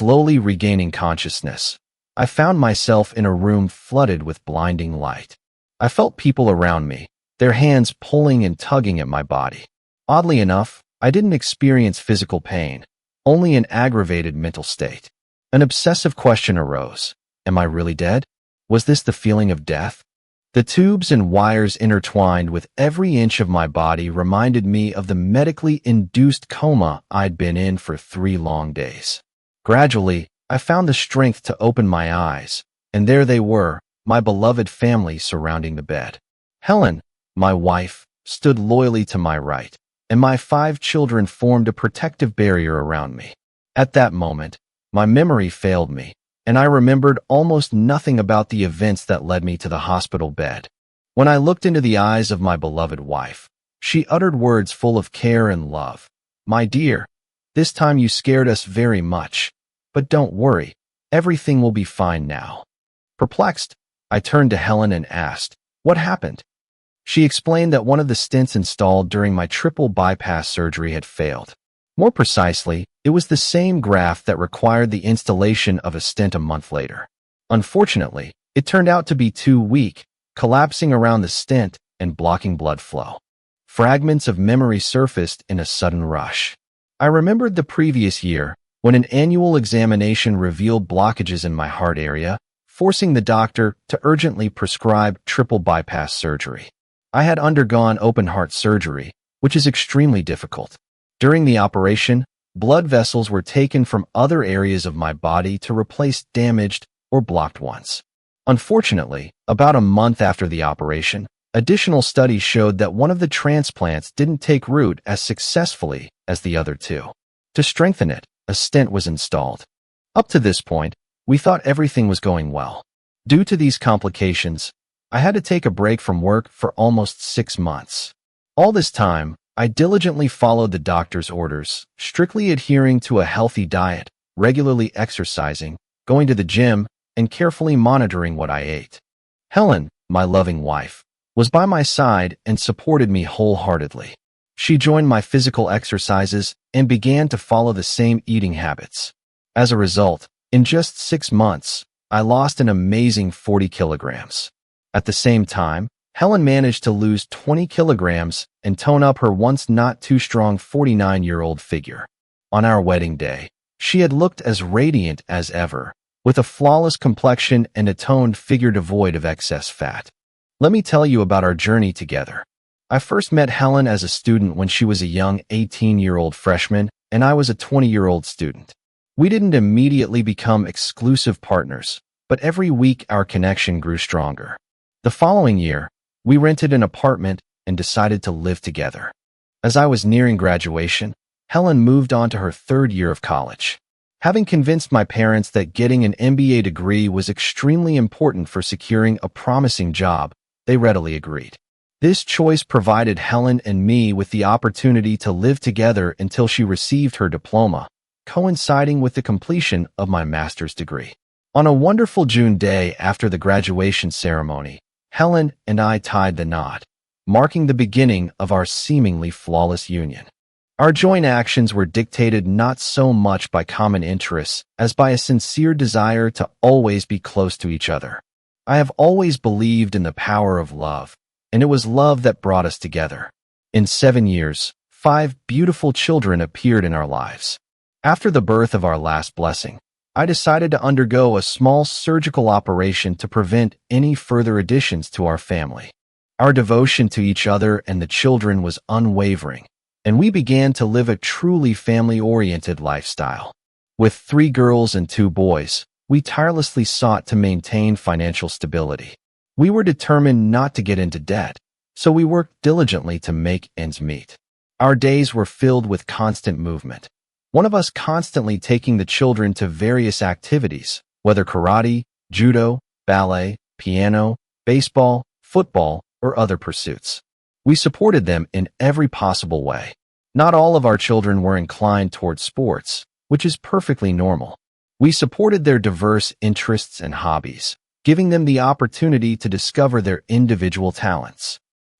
Slowly regaining consciousness, I found myself in a room flooded with blinding light. I felt people around me, their hands pulling and tugging at my body. Oddly enough, I didn't experience physical pain, only an aggravated mental state. An obsessive question arose. Am I really dead? Was this the feeling of death? The tubes and wires intertwined with every inch of my body reminded me of the medically induced coma I'd been in for 3 long days. Gradually, I found the strength to open my eyes, and there they were, my beloved family surrounding the bed. Helen, my wife, stood loyally to my right, and my 5 children formed a protective barrier around me. At that moment, my memory failed me, and I remembered almost nothing about the events that led me to the hospital bed. When I looked into the eyes of my beloved wife, she uttered words full of care and love. "My dear, this time you scared us very much, but don't worry, everything will be fine now." Perplexed, I turned to Helen and asked, "What happened?" She explained that one of the stents installed during my triple bypass surgery had failed. More precisely, it was the same graft that required the installation of a stent a month later. Unfortunately, it turned out to be too weak, collapsing around the stent and blocking blood flow. Fragments of memory surfaced in a sudden rush. I remembered the previous year, when an annual examination revealed blockages in my heart area, forcing the doctor to urgently prescribe triple bypass surgery. I had undergone open heart surgery, which is extremely difficult. During the operation, blood vessels were taken from other areas of my body to replace damaged or blocked ones. Unfortunately, about a month after the operation, additional studies showed that one of the transplants didn't take root as successfully as the other 2. To strengthen it, a stent was installed. Up to this point, we thought everything was going well. Due to these complications, I had to take a break from work for almost 6 months. All this time, I diligently followed the doctor's orders, strictly adhering to a healthy diet, regularly exercising, going to the gym, and carefully monitoring what I ate. Helen, my loving wife, was by my side and supported me wholeheartedly. She joined my physical exercises and began to follow the same eating habits. As a result, in just 6 months, I lost an amazing 40 kilograms. At the same time, Helen managed to lose 20 kilograms and tone up her once not too strong 49-year-old figure. On our wedding day, she had looked as radiant as ever, with a flawless complexion and a toned figure devoid of excess fat. Let me tell you about our journey together. I first met Helen as a student when she was a young 18-year-old freshman and I was a 20-year-old student. We didn't immediately become exclusive partners, but every week our connection grew stronger. The following year, we rented an apartment and decided to live together. As I was nearing graduation, Helen moved on to her 3rd year of college. Having convinced my parents that getting an MBA degree was extremely important for securing a promising job, they readily agreed. This choice provided Helen and me with the opportunity to live together until she received her diploma, coinciding with the completion of my master's degree. On a wonderful June day after the graduation ceremony, Helen and I tied the knot, marking the beginning of our seemingly flawless union. Our joint actions were dictated not so much by common interests as by a sincere desire to always be close to each other. I have always believed in the power of love, and it was love that brought us together. In 7 years, 5 beautiful children appeared in our lives. After the birth of our last blessing, I decided to undergo a small surgical operation to prevent any further additions to our family. Our devotion to each other and the children was unwavering, and we began to live a truly family-oriented lifestyle. With 3 girls and 2 boys, we tirelessly sought to maintain financial stability. We were determined not to get into debt, so we worked diligently to make ends meet. Our days were filled with constant movement, one of us constantly taking the children to various activities, whether karate, judo, ballet, piano, baseball, football, or other pursuits. We supported them in every possible way. Not all of our children were inclined towards sports, which is perfectly normal. We supported their diverse interests and hobbies, giving them the opportunity to discover their individual talents.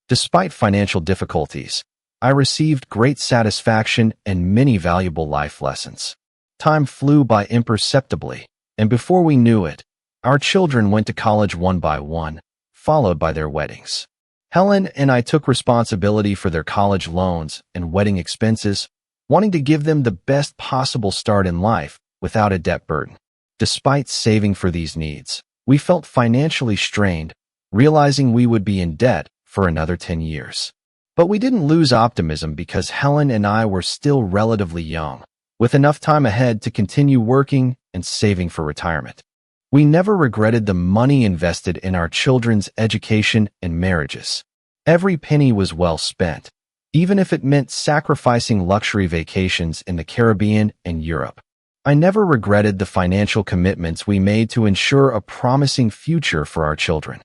Despite financial difficulties, I received great satisfaction and many valuable life lessons. Time flew by imperceptibly, and before we knew it, our children went to college one by one, followed by their weddings. Helen and I took responsibility for their college loans and wedding expenses, wanting to give them the best possible start in life without a debt burden. Despite saving for these needs, we felt financially strained, realizing we would be in debt for another 10 years. But we didn't lose optimism because Helen and I were still relatively young, with enough time ahead to continue working and saving for retirement. We never regretted the money invested in our children's education and marriages. Every penny was well spent, even if it meant sacrificing luxury vacations in the Caribbean and Europe. I never regretted the financial commitments we made to ensure a promising future for our children.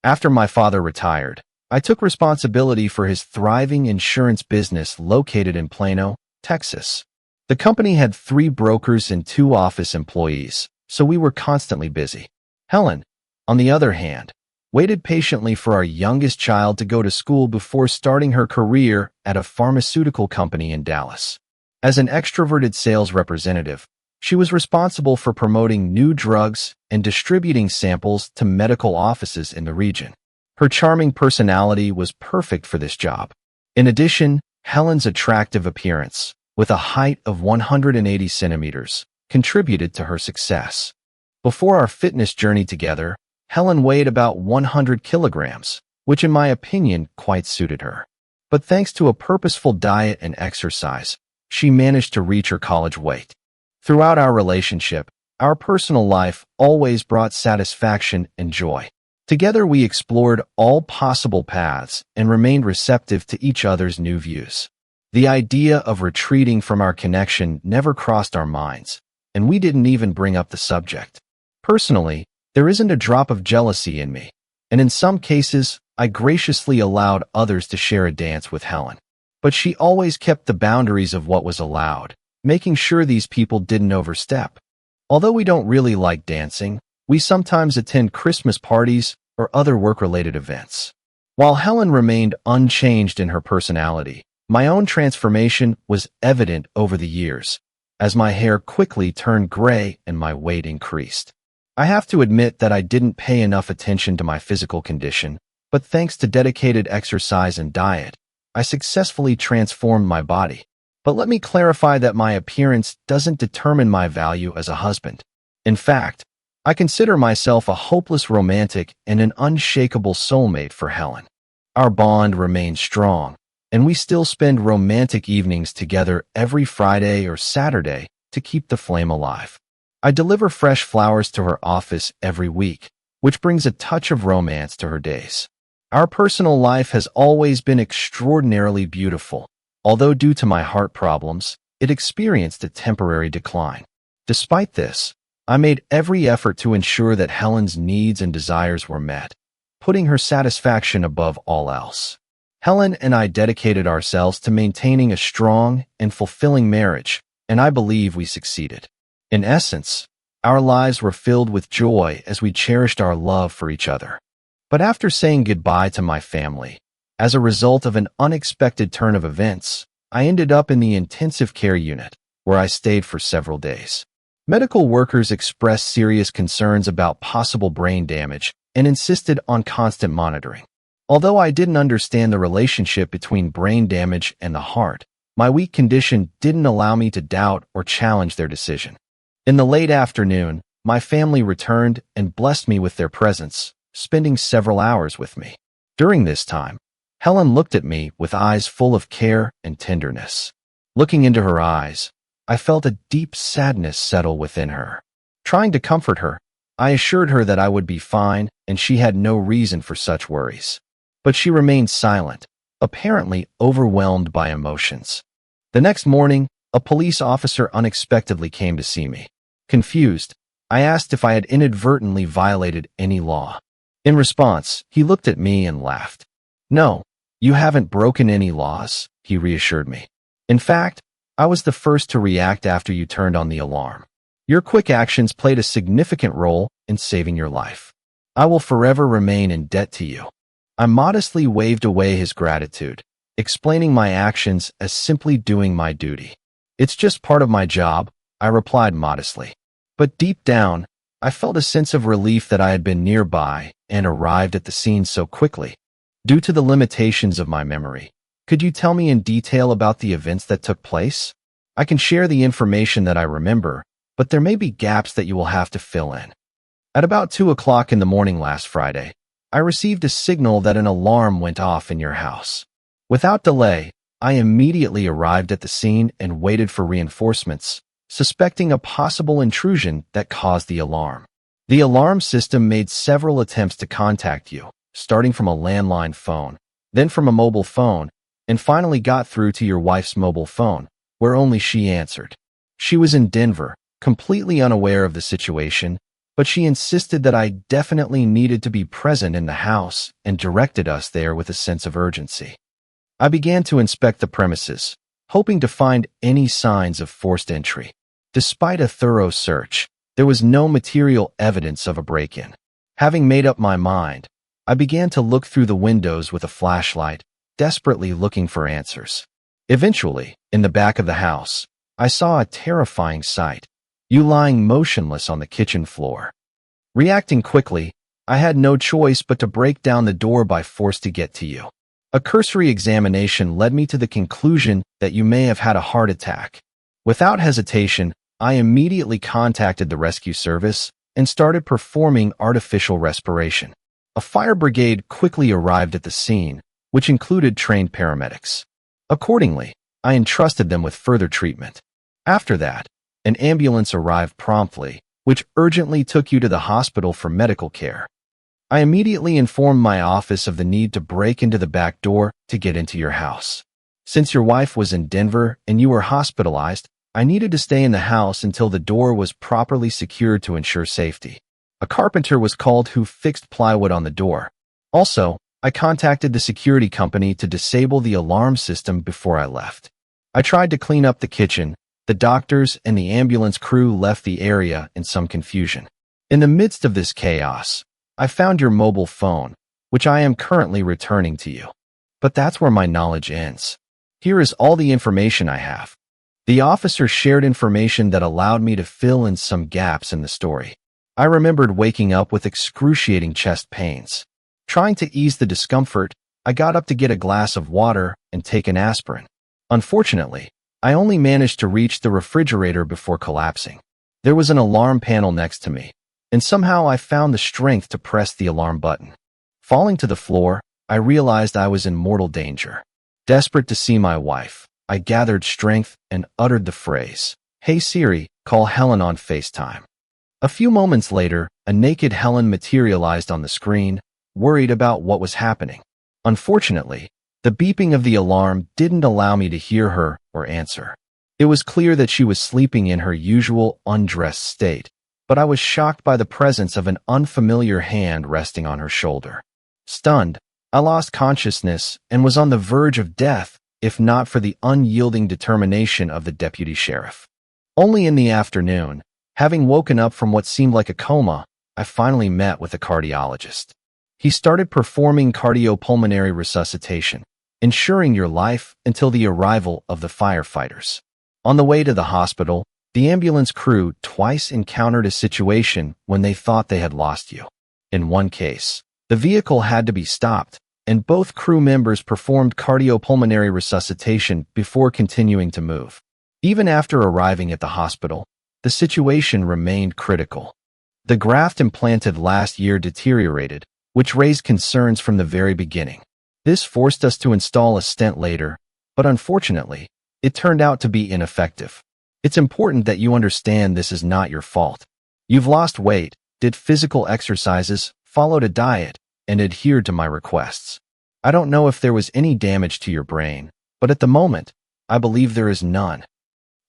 After my father retired, I took responsibility for his thriving insurance business located in Plano, Texas. The company had 3 brokers and 2 office employees, so we were constantly busy. Helen, on the other hand, waited patiently for our youngest child to go to school before starting her career at a pharmaceutical company in Dallas. As an extroverted sales representative, she was responsible for promoting new drugs and distributing samples to medical offices in the region. Her charming personality was perfect for this job. In addition, Helen's attractive appearance, with a height of 180 centimeters, contributed to her success. Before our fitness journey together, Helen weighed about 100 kilograms, which in my opinion quite suited her. But thanks to a purposeful diet and exercise, she managed to reach her college weight. Throughout our relationship, our personal life always brought satisfaction and joy. Together we explored all possible paths and remained receptive to each other's new views. The idea of retreating from our connection never crossed our minds, and we didn't even bring up the subject. Personally, there isn't a drop of jealousy in me, and in some cases, I graciously allowed others to share a dance with Helen. But she always kept the boundaries of what was allowed, making sure these people didn't overstep. Although we don't really like dancing, we sometimes attend Christmas parties or other work-related events. While Helen remained unchanged in her personality, my own transformation was evident over the years, as my hair quickly turned gray and my weight increased. I have to admit that I didn't pay enough attention to my physical condition, but thanks to dedicated exercise and diet, I successfully transformed my body. But let me clarify that my appearance doesn't determine my value as a husband. In fact, I consider myself a hopeless romantic and an unshakable soulmate for Helen. Our bond remains strong, and we still spend romantic evenings together every Friday or Saturday to keep the flame alive. I deliver fresh flowers to her office every week, which brings a touch of romance to her days. Our personal life has always been extraordinarily beautiful, although due to my heart problems, it experienced a temporary decline. Despite this, I made every effort to ensure that Helen's needs and desires were met, putting her satisfaction above all else. Helen and I dedicated ourselves to maintaining a strong and fulfilling marriage, and I believe we succeeded. In essence, our lives were filled with joy as we cherished our love for each other. But after saying goodbye to my family, as a result of an unexpected turn of events, I ended up in the intensive care unit, where I stayed for several days. Medical workers expressed serious concerns about possible brain damage and insisted on constant monitoring. Although I didn't understand the relationship between brain damage and the heart, my weak condition didn't allow me to doubt or challenge their decision. In the late afternoon, my family returned and blessed me with their presence, spending several hours with me. During this time, Helen looked at me with eyes full of care and tenderness. Looking into her eyes, I felt a deep sadness settle within her. Trying to comfort her, I assured her that I would be fine and she had no reason for such worries. But she remained silent, apparently overwhelmed by emotions. The next morning, a police officer unexpectedly came to see me. Confused, I asked if I had inadvertently violated any law. In response, he looked at me and laughed. "No, you haven't broken any laws," he reassured me. "In fact, I was the first to react after you turned on the alarm. Your quick actions played a significant role in saving your life. I will forever remain in debt to you." I modestly waved away his gratitude, explaining my actions as simply doing my duty. "It's just part of my job," I replied modestly. But deep down, I felt a sense of relief that I had been nearby and arrived at the scene so quickly. Due to the limitations of my memory, could you tell me in detail about the events that took place? I can share the information that I remember, but there may be gaps that you will have to fill in. At about 2 o'clock in the morning last Friday, I received a signal that an alarm went off in your house. Without delay, I immediately arrived at the scene and waited for reinforcements, suspecting a possible intrusion that caused the alarm. The alarm system made several attempts to contact you, starting from a landline phone, then from a mobile phone, and finally got through to your wife's mobile phone, where only she answered. She was in Denver, completely unaware of the situation, but she insisted that I definitely needed to be present in the house and directed us there with a sense of urgency. I began to inspect the premises, hoping to find any signs of forced entry. Despite a thorough search, there was no material evidence of a break-in. Having made up my mind, I began to look through the windows with a flashlight, desperately looking for answers. Eventually, in the back of the house, I saw a terrifying sight, you lying motionless on the kitchen floor. Reacting quickly, I had no choice but to break down the door by force to get to you. A cursory examination led me to the conclusion that you may have had a heart attack. Without hesitation, I immediately contacted the rescue service and started performing artificial respiration. A fire brigade quickly arrived at the scene, which included trained paramedics. Accordingly, I entrusted them with further treatment. After that, an ambulance arrived promptly, which urgently took you to the hospital for medical care. I immediately informed my office of the need to break into the back door to get into your house. Since your wife was in Denver and you were hospitalized, I needed to stay in the house until the door was properly secured to ensure safety. A carpenter was called who fixed plywood on the door. Also, I contacted the security company to disable the alarm system before I left. I tried to clean up the kitchen. The doctors and the ambulance crew left the area in some confusion. In the midst of this chaos, I found your mobile phone, which I am currently returning to you. But that's where my knowledge ends. Here is all the information I have. The officer shared information that allowed me to fill in some gaps in the story. I remembered waking up with excruciating chest pains. Trying to ease the discomfort, I got up to get a glass of water and take an aspirin. Unfortunately, I only managed to reach the refrigerator before collapsing. There was an alarm panel next to me, and somehow I found the strength to press the alarm button. Falling to the floor, I realized I was in mortal danger. Desperate to see my wife, I gathered strength and uttered the phrase, "Hey Siri, call Helen on FaceTime." A few moments later, a naked Helen materialized on the screen, worried about what was happening. Unfortunately, the beeping of the alarm didn't allow me to hear her or answer. It was clear that she was sleeping in her usual undressed state, but I was shocked by the presence of an unfamiliar hand resting on her shoulder. Stunned, I lost consciousness and was on the verge of death, if not for the unyielding determination of the deputy sheriff. Only in the afternoon, having woken up from what seemed like a coma, I finally met with a cardiologist. He started performing cardiopulmonary resuscitation, ensuring your life until the arrival of the firefighters. On the way to the hospital, the ambulance crew twice encountered a situation when they thought they had lost you. In one case, the vehicle had to be stopped, and both crew members performed cardiopulmonary resuscitation before continuing to move. Even after arriving at the hospital, the situation remained critical. The graft implanted last year deteriorated, which raised concerns from the very beginning. This forced us to install a stent later, but unfortunately, it turned out to be ineffective. It's important that you understand this is not your fault. You've lost weight, did physical exercises, followed a diet, and adhered to my requests. I don't know if there was any damage to your brain, but at the moment, I believe there is none.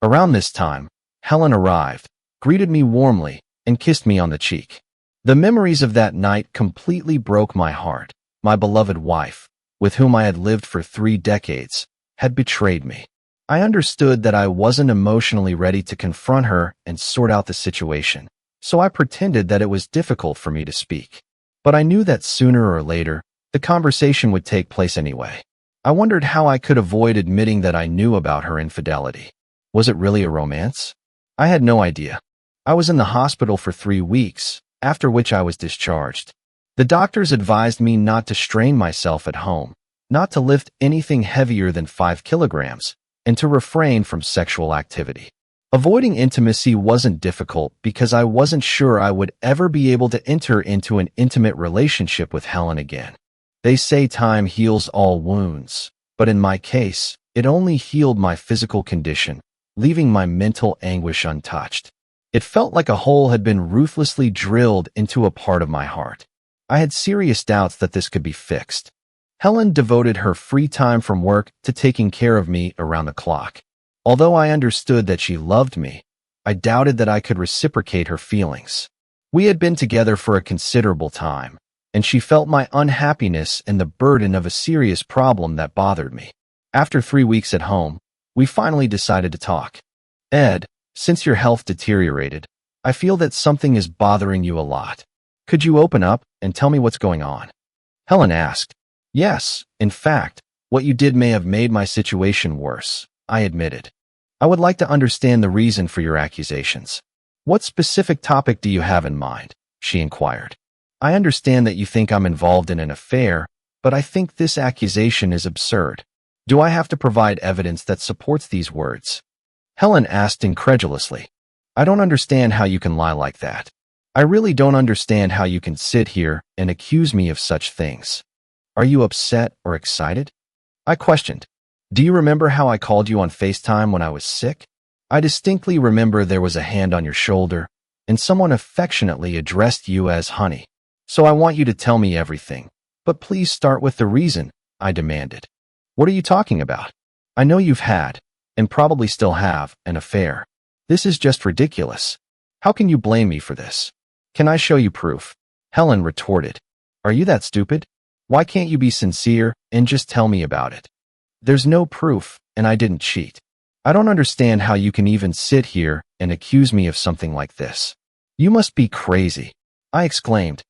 Around this time, Helen arrived, greeted me warmly, and kissed me on the cheek. The memories of that night completely broke my heart. My beloved wife, with whom I had lived for 3 decades, had betrayed me. I understood that I wasn't emotionally ready to confront her and sort out the situation, so I pretended that it was difficult for me to speak. But I knew that sooner or later, the conversation would take place anyway. I wondered how I could avoid admitting that I knew about her infidelity. Was it really a romance? I had no idea. I was in the hospital for 3 weeks, after which I was discharged. The doctors advised me not to strain myself at home, not to lift anything heavier than 5 kilograms, and to refrain from sexual activity. Avoiding intimacy wasn't difficult because I wasn't sure I would ever be able to enter into an intimate relationship with Helen again. They say time heals all wounds, but in my case, it only healed my physical condition, leaving my mental anguish untouched. It felt like a hole had been ruthlessly drilled into a part of my heart. I had serious doubts that this could be fixed. Helen devoted her free time from work to taking care of me around the clock. Although I understood that she loved me, I doubted that I could reciprocate her feelings. We had been together for a considerable time, and she felt my unhappiness and the burden of a serious problem that bothered me. After 3 weeks at home, we finally decided to talk. Ed, since your health deteriorated, I feel that something is bothering you a lot. Could you open up and tell me what's going on? Helen asked. Yes, in fact, what you did may have made my situation worse, I admitted. I would like to understand the reason for your accusations. What specific topic do you have in mind? She inquired. I understand that you think I'm involved in an affair, but I think this accusation is absurd. Do I have to provide evidence that supports these words? Helen asked incredulously. I don't understand how you can lie like that. I really don't understand how you can sit here and accuse me of such things. Are you upset or excited? I questioned. Do you remember how I called you on FaceTime when I was sick? I distinctly remember there was a hand on your shoulder, and someone affectionately addressed you as honey. So I want you to tell me everything, but please start with the reason, I demanded. What are you talking about? I know you've had, and probably still have, an affair. This is just ridiculous. How can you blame me for this? Can I show you proof? Helen retorted. Are you that stupid? Why can't you be sincere and just tell me about it? There's no proof, and I didn't cheat. I don't understand how you can even sit here and accuse me of something like this. You must be crazy, I exclaimed.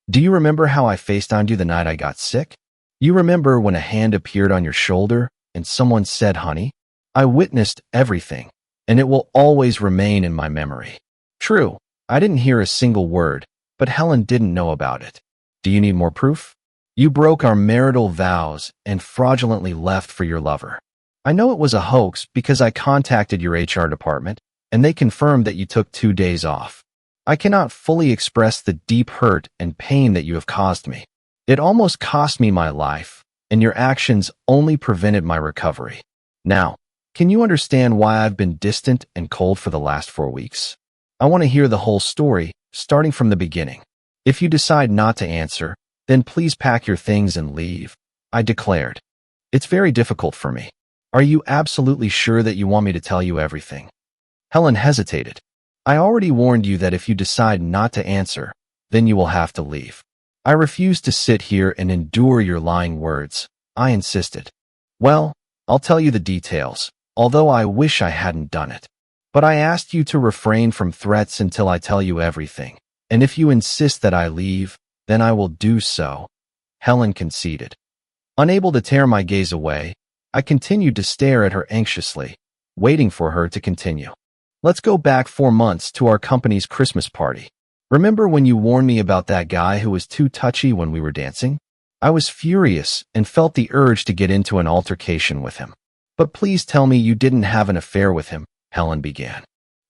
Do you remember how I FaceTimed you the night I got sick? You remember when a hand appeared on your shoulder and someone said honey? I witnessed everything, and it will always remain in my memory. True, I didn't hear a single word, but Helen didn't know about it. Do you need more proof? You broke our marital vows and fraudulently left for your lover. I know it was a hoax because I contacted your HR department, and they confirmed that you took 2 days off. I cannot fully express the deep hurt and pain that you have caused me. It almost cost me my life, and your actions only prevented my recovery. Now, can you understand why I've been distant and cold for the last 4 weeks? I want to hear the whole story, starting from the beginning. If you decide not to answer, then please pack your things and leave, I declared. It's very difficult for me. Are you absolutely sure that you want me to tell you everything? Helen hesitated. I already warned you that if you decide not to answer, then you will have to leave. I refuse to sit here and endure your lying words, I insisted. Well, I'll tell you the details, although I wish I hadn't done it. But I asked you to refrain from threats until I tell you everything, and if you insist that I leave, then I will do so, Helen conceded. Unable to tear my gaze away, I continued to stare at her anxiously, waiting for her to continue. Let's go back 4 months to our company's Christmas party. Remember when you warned me about that guy who was too touchy when we were dancing? I was furious and felt the urge to get into an altercation with him. But please tell me you didn't have an affair with him, Helen began.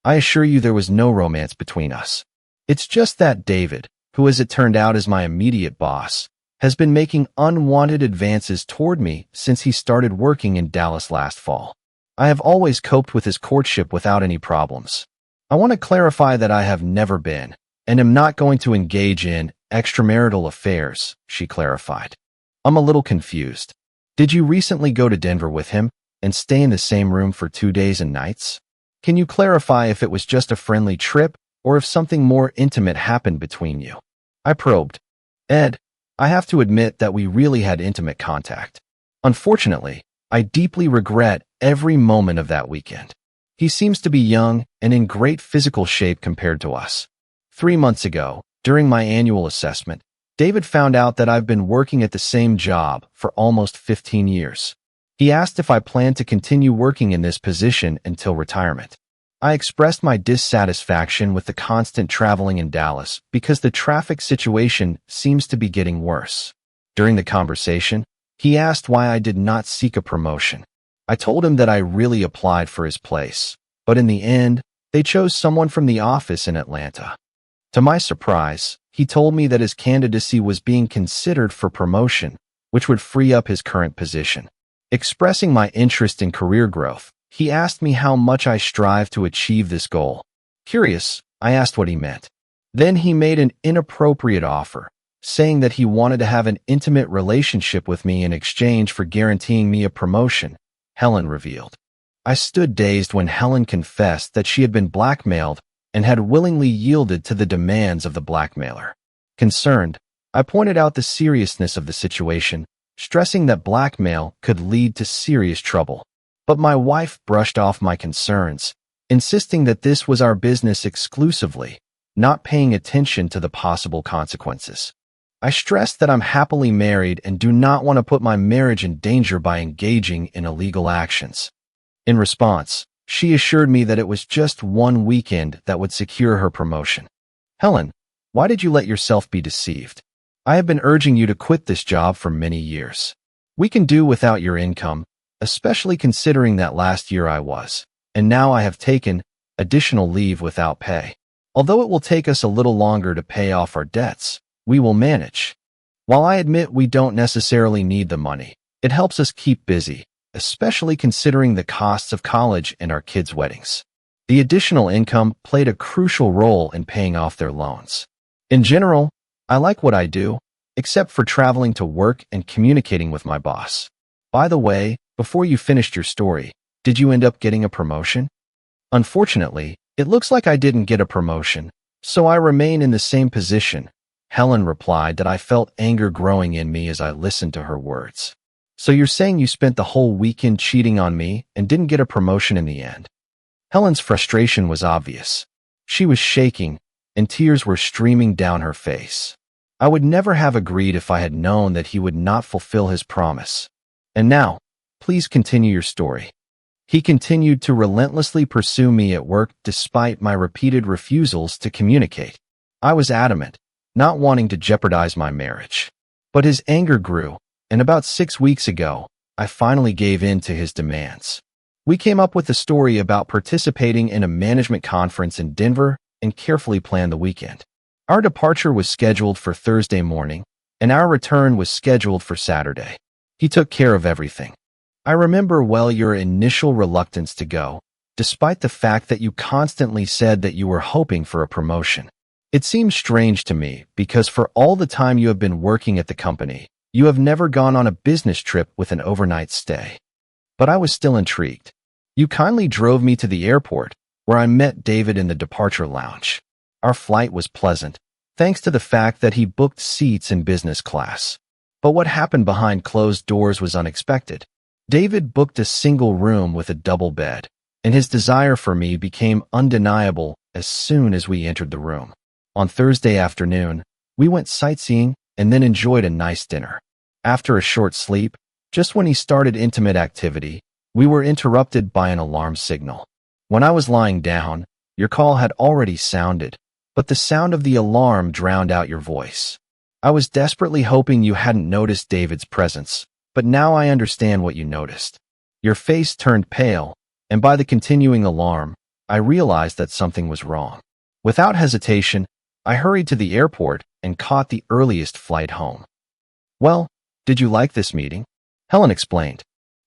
I assure you there was no romance between us. It's just that David, who as it turned out is my immediate boss, has been making unwanted advances toward me since he started working in Dallas last fall. I have always coped with his courtship without any problems. I want to clarify that I have never been, and am not going to engage in, extramarital affairs, she clarified. I'm a little confused. Did you recently go to Denver with him and stay in the same room for 2 days and nights? Can you clarify if it was just a friendly trip or if something more intimate happened between you? I probed. Ed, I have to admit that we really had intimate contact. Unfortunately, I deeply regret every moment of that weekend. He seems to be young and in great physical shape compared to us. 3 months ago, during my annual assessment, David found out that I've been working at the same job for almost 15 years. He asked if I planned to continue working in this position until retirement. I expressed my dissatisfaction with the constant traveling in Dallas because the traffic situation seems to be getting worse. During the conversation, he asked why I did not seek a promotion. I told him that I really applied for his place, but in the end, they chose someone from the office in Atlanta. To my surprise, he told me that his candidacy was being considered for promotion, which would free up his current position. Expressing my interest in career growth, he asked me how much I strive to achieve this goal. Curious, I asked what he meant. Then he made an inappropriate offer, saying that he wanted to have an intimate relationship with me in exchange for guaranteeing me a promotion, Helen revealed. I stood dazed when Helen confessed that she had been blackmailed and had willingly yielded to the demands of the blackmailer. Concerned, I pointed out the seriousness of the situation, stressing that blackmail could lead to serious trouble. But my wife brushed off my concerns, insisting that this was our business exclusively, not paying attention to the possible consequences. I stressed that I'm happily married and do not want to put my marriage in danger by engaging in illegal actions. In response, she assured me that it was just one weekend that would secure her promotion. Helen, why did you let yourself be deceived? I have been urging you to quit this job for many years. We can do without your income, especially considering that last year I was, and now I have taken, additional leave without pay. Although it will take us a little longer to pay off our debts, we will manage. While I admit we don't necessarily need the money, it helps us keep busy, especially considering the costs of college and our kids' weddings. The additional income played a crucial role in paying off their loans. In general, I like what I do, except for traveling to work and communicating with my boss. By the way, before you finished your story, did you end up getting a promotion? Unfortunately, it looks like I didn't get a promotion, so I remain in the same position. Helen replied that I felt anger growing in me as I listened to her words. So you're saying you spent the whole weekend cheating on me and didn't get a promotion in the end? Helen's frustration was obvious. She was shaking, and tears were streaming down her face. I would never have agreed if I had known that he would not fulfill his promise. And now, please continue your story. He continued to relentlessly pursue me at work despite my repeated refusals to communicate. I was adamant, not wanting to jeopardize my marriage. But his anger grew, and about 6 weeks ago, I finally gave in to his demands. We came up with a story about participating in a management conference in Denver and carefully planned the weekend. Our departure was scheduled for Thursday morning, and our return was scheduled for Saturday. He took care of everything. I remember well your initial reluctance to go, despite the fact that you constantly said that you were hoping for a promotion. It seems strange to me because for all the time you have been working at the company, you have never gone on a business trip with an overnight stay. But I was still intrigued. You kindly drove me to the airport, where I met David in the departure lounge. Our flight was pleasant, thanks to the fact that he booked seats in business class. But what happened behind closed doors was unexpected. David booked a single room with a double bed, and his desire for me became undeniable as soon as we entered the room. On Thursday afternoon, we went sightseeing and then enjoyed a nice dinner. After a short sleep, just when he started intimate activity, we were interrupted by an alarm signal. When I was lying down, your call had already sounded, but the sound of the alarm drowned out your voice. I was desperately hoping you hadn't noticed David's presence, but now I understand what you noticed. Your face turned pale, and by the continuing alarm, I realized that something was wrong. Without hesitation, I hurried to the airport and caught the earliest flight home. Well, did you like this meeting? Helen explained.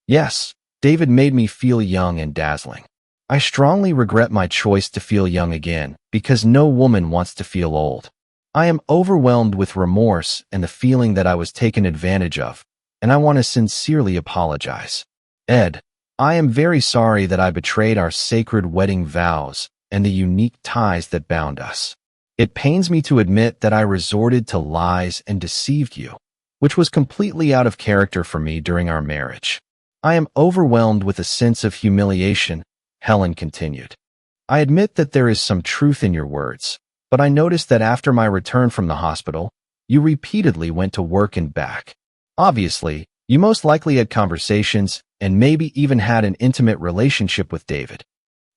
Yes, David made me feel young and dazzling. I strongly regret my choice to feel young again because no woman wants to feel old. I am overwhelmed with remorse and the feeling that I was taken advantage of, and I want to sincerely apologize. Ed, I am very sorry that I betrayed our sacred wedding vows and the unique ties that bound us. It pains me to admit that I resorted to lies and deceived you, which was completely out of character for me during our marriage. I am overwhelmed with a sense of humiliation, Helen continued. I admit that there is some truth in your words, but I noticed that after my return from the hospital, you repeatedly went to work and back. Obviously, you most likely had conversations and maybe even had an intimate relationship with David.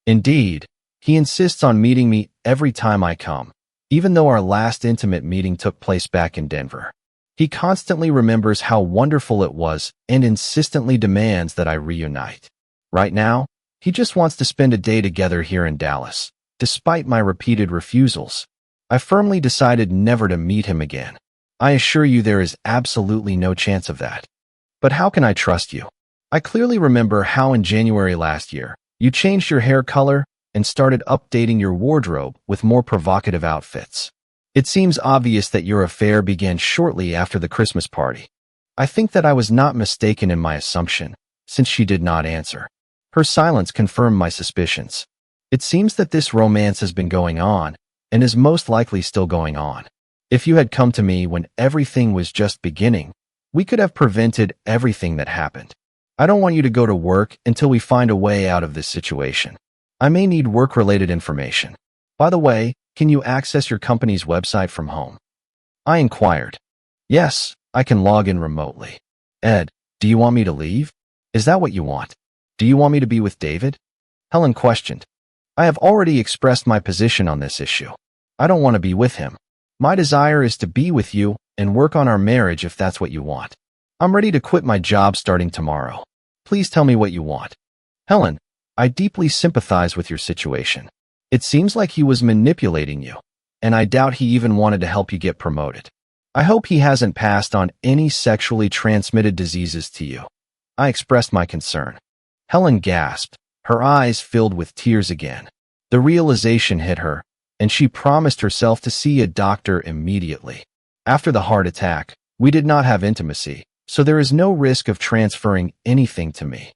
Indeed, He insists on meeting me every time I come, even though our last intimate meeting took place back in Denver. He constantly remembers how wonderful it was and insistently demands that I reunite. Right now, he just wants to spend a day together here in Dallas, despite my repeated refusals. I firmly decided never to meet him again. I assure you there is absolutely no chance of that. But how can I trust you? I clearly remember how in January last year, you changed your hair color and started updating your wardrobe with more provocative outfits. It seems obvious that your affair began shortly after the Christmas party. I think that I was not mistaken in my assumption, since she did not answer. Her silence confirmed my suspicions. It seems that this romance has been going on, and is most likely still going on. If you had come to me when everything was just beginning, we could have prevented everything that happened. I don't want you to go to work until we find a way out of this situation. I may need work-related information. By the way, can you access your company's website from home? I inquired. Yes, I can log in remotely. Ed, do you want me to leave? Is that what you want? Do you want me to be with David? Helen questioned. I have already expressed my position on this issue. I don't want to be with him. My desire is to be with you and work on our marriage if that's what you want. I'm ready to quit my job starting tomorrow. Please tell me what you want. Helen, I deeply sympathize with your situation. It seems like he was manipulating you, and I doubt he even wanted to help you get promoted. I hope he hasn't passed on any sexually transmitted diseases to you. I expressed my concern. Helen gasped, her eyes filled with tears again. The realization hit her, and she promised herself to see a doctor immediately. After the heart attack, we did not have intimacy, so there is no risk of transferring anything to me.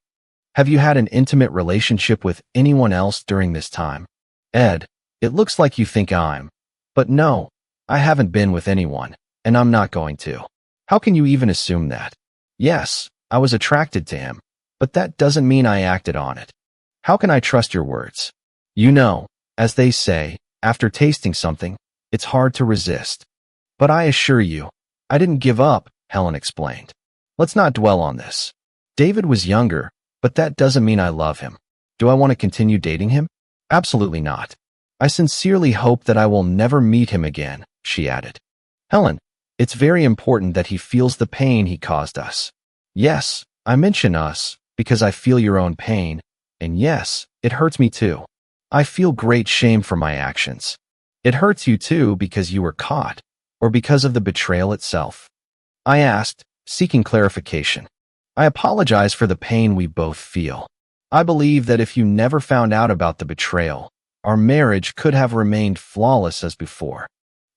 Have you had an intimate relationship with anyone else during this time? Ed, it looks like you think I'm. But no, I haven't been with anyone, and I'm not going to. How can you even assume that? Yes, I was attracted to him, but that doesn't mean I acted on it. How can I trust your words? You know, as they say, after tasting something, it's hard to resist. But I assure you, I didn't give up, Helen explained. Let's not dwell on this. David was younger, but that doesn't mean I love him. Do I want to continue dating him? Absolutely not. I sincerely hope that I will never meet him again, she added. Helen, it's very important that he feels the pain he caused us. Yes, I mention us because I feel your own pain, and yes, it hurts me too. I feel great shame for my actions. It hurts you too because you were caught, or because of the betrayal itself. I asked, seeking clarification. I apologize for the pain we both feel. I believe that if you never found out about the betrayal, our marriage could have remained flawless as before.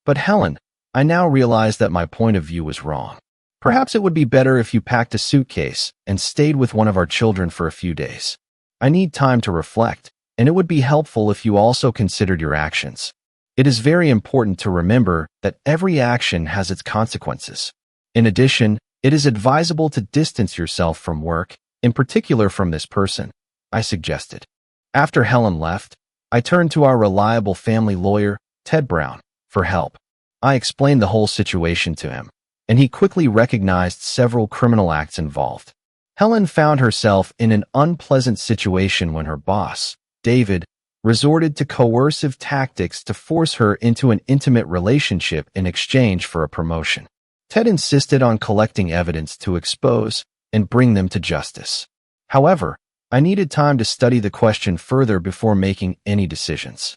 But Helen, I now realize that my point of view was wrong. Perhaps it would be better if you packed a suitcase and stayed with one of our children for a few days. I need time to reflect, and it would be helpful if you also considered your actions. It is very important to remember that every action has its consequences. In addition, it is advisable to distance yourself from work, in particular from this person, I suggested. After Helen left, I turned to our reliable family lawyer, Ted Brown, for help. I explained the whole situation to him, and he quickly recognized several criminal acts involved. Helen found herself in an unpleasant situation when her boss, David, resorted to coercive tactics to force her into an intimate relationship in exchange for a promotion. Ted insisted on collecting evidence to expose and bring them to justice. However, I needed time to study the question further before making any decisions.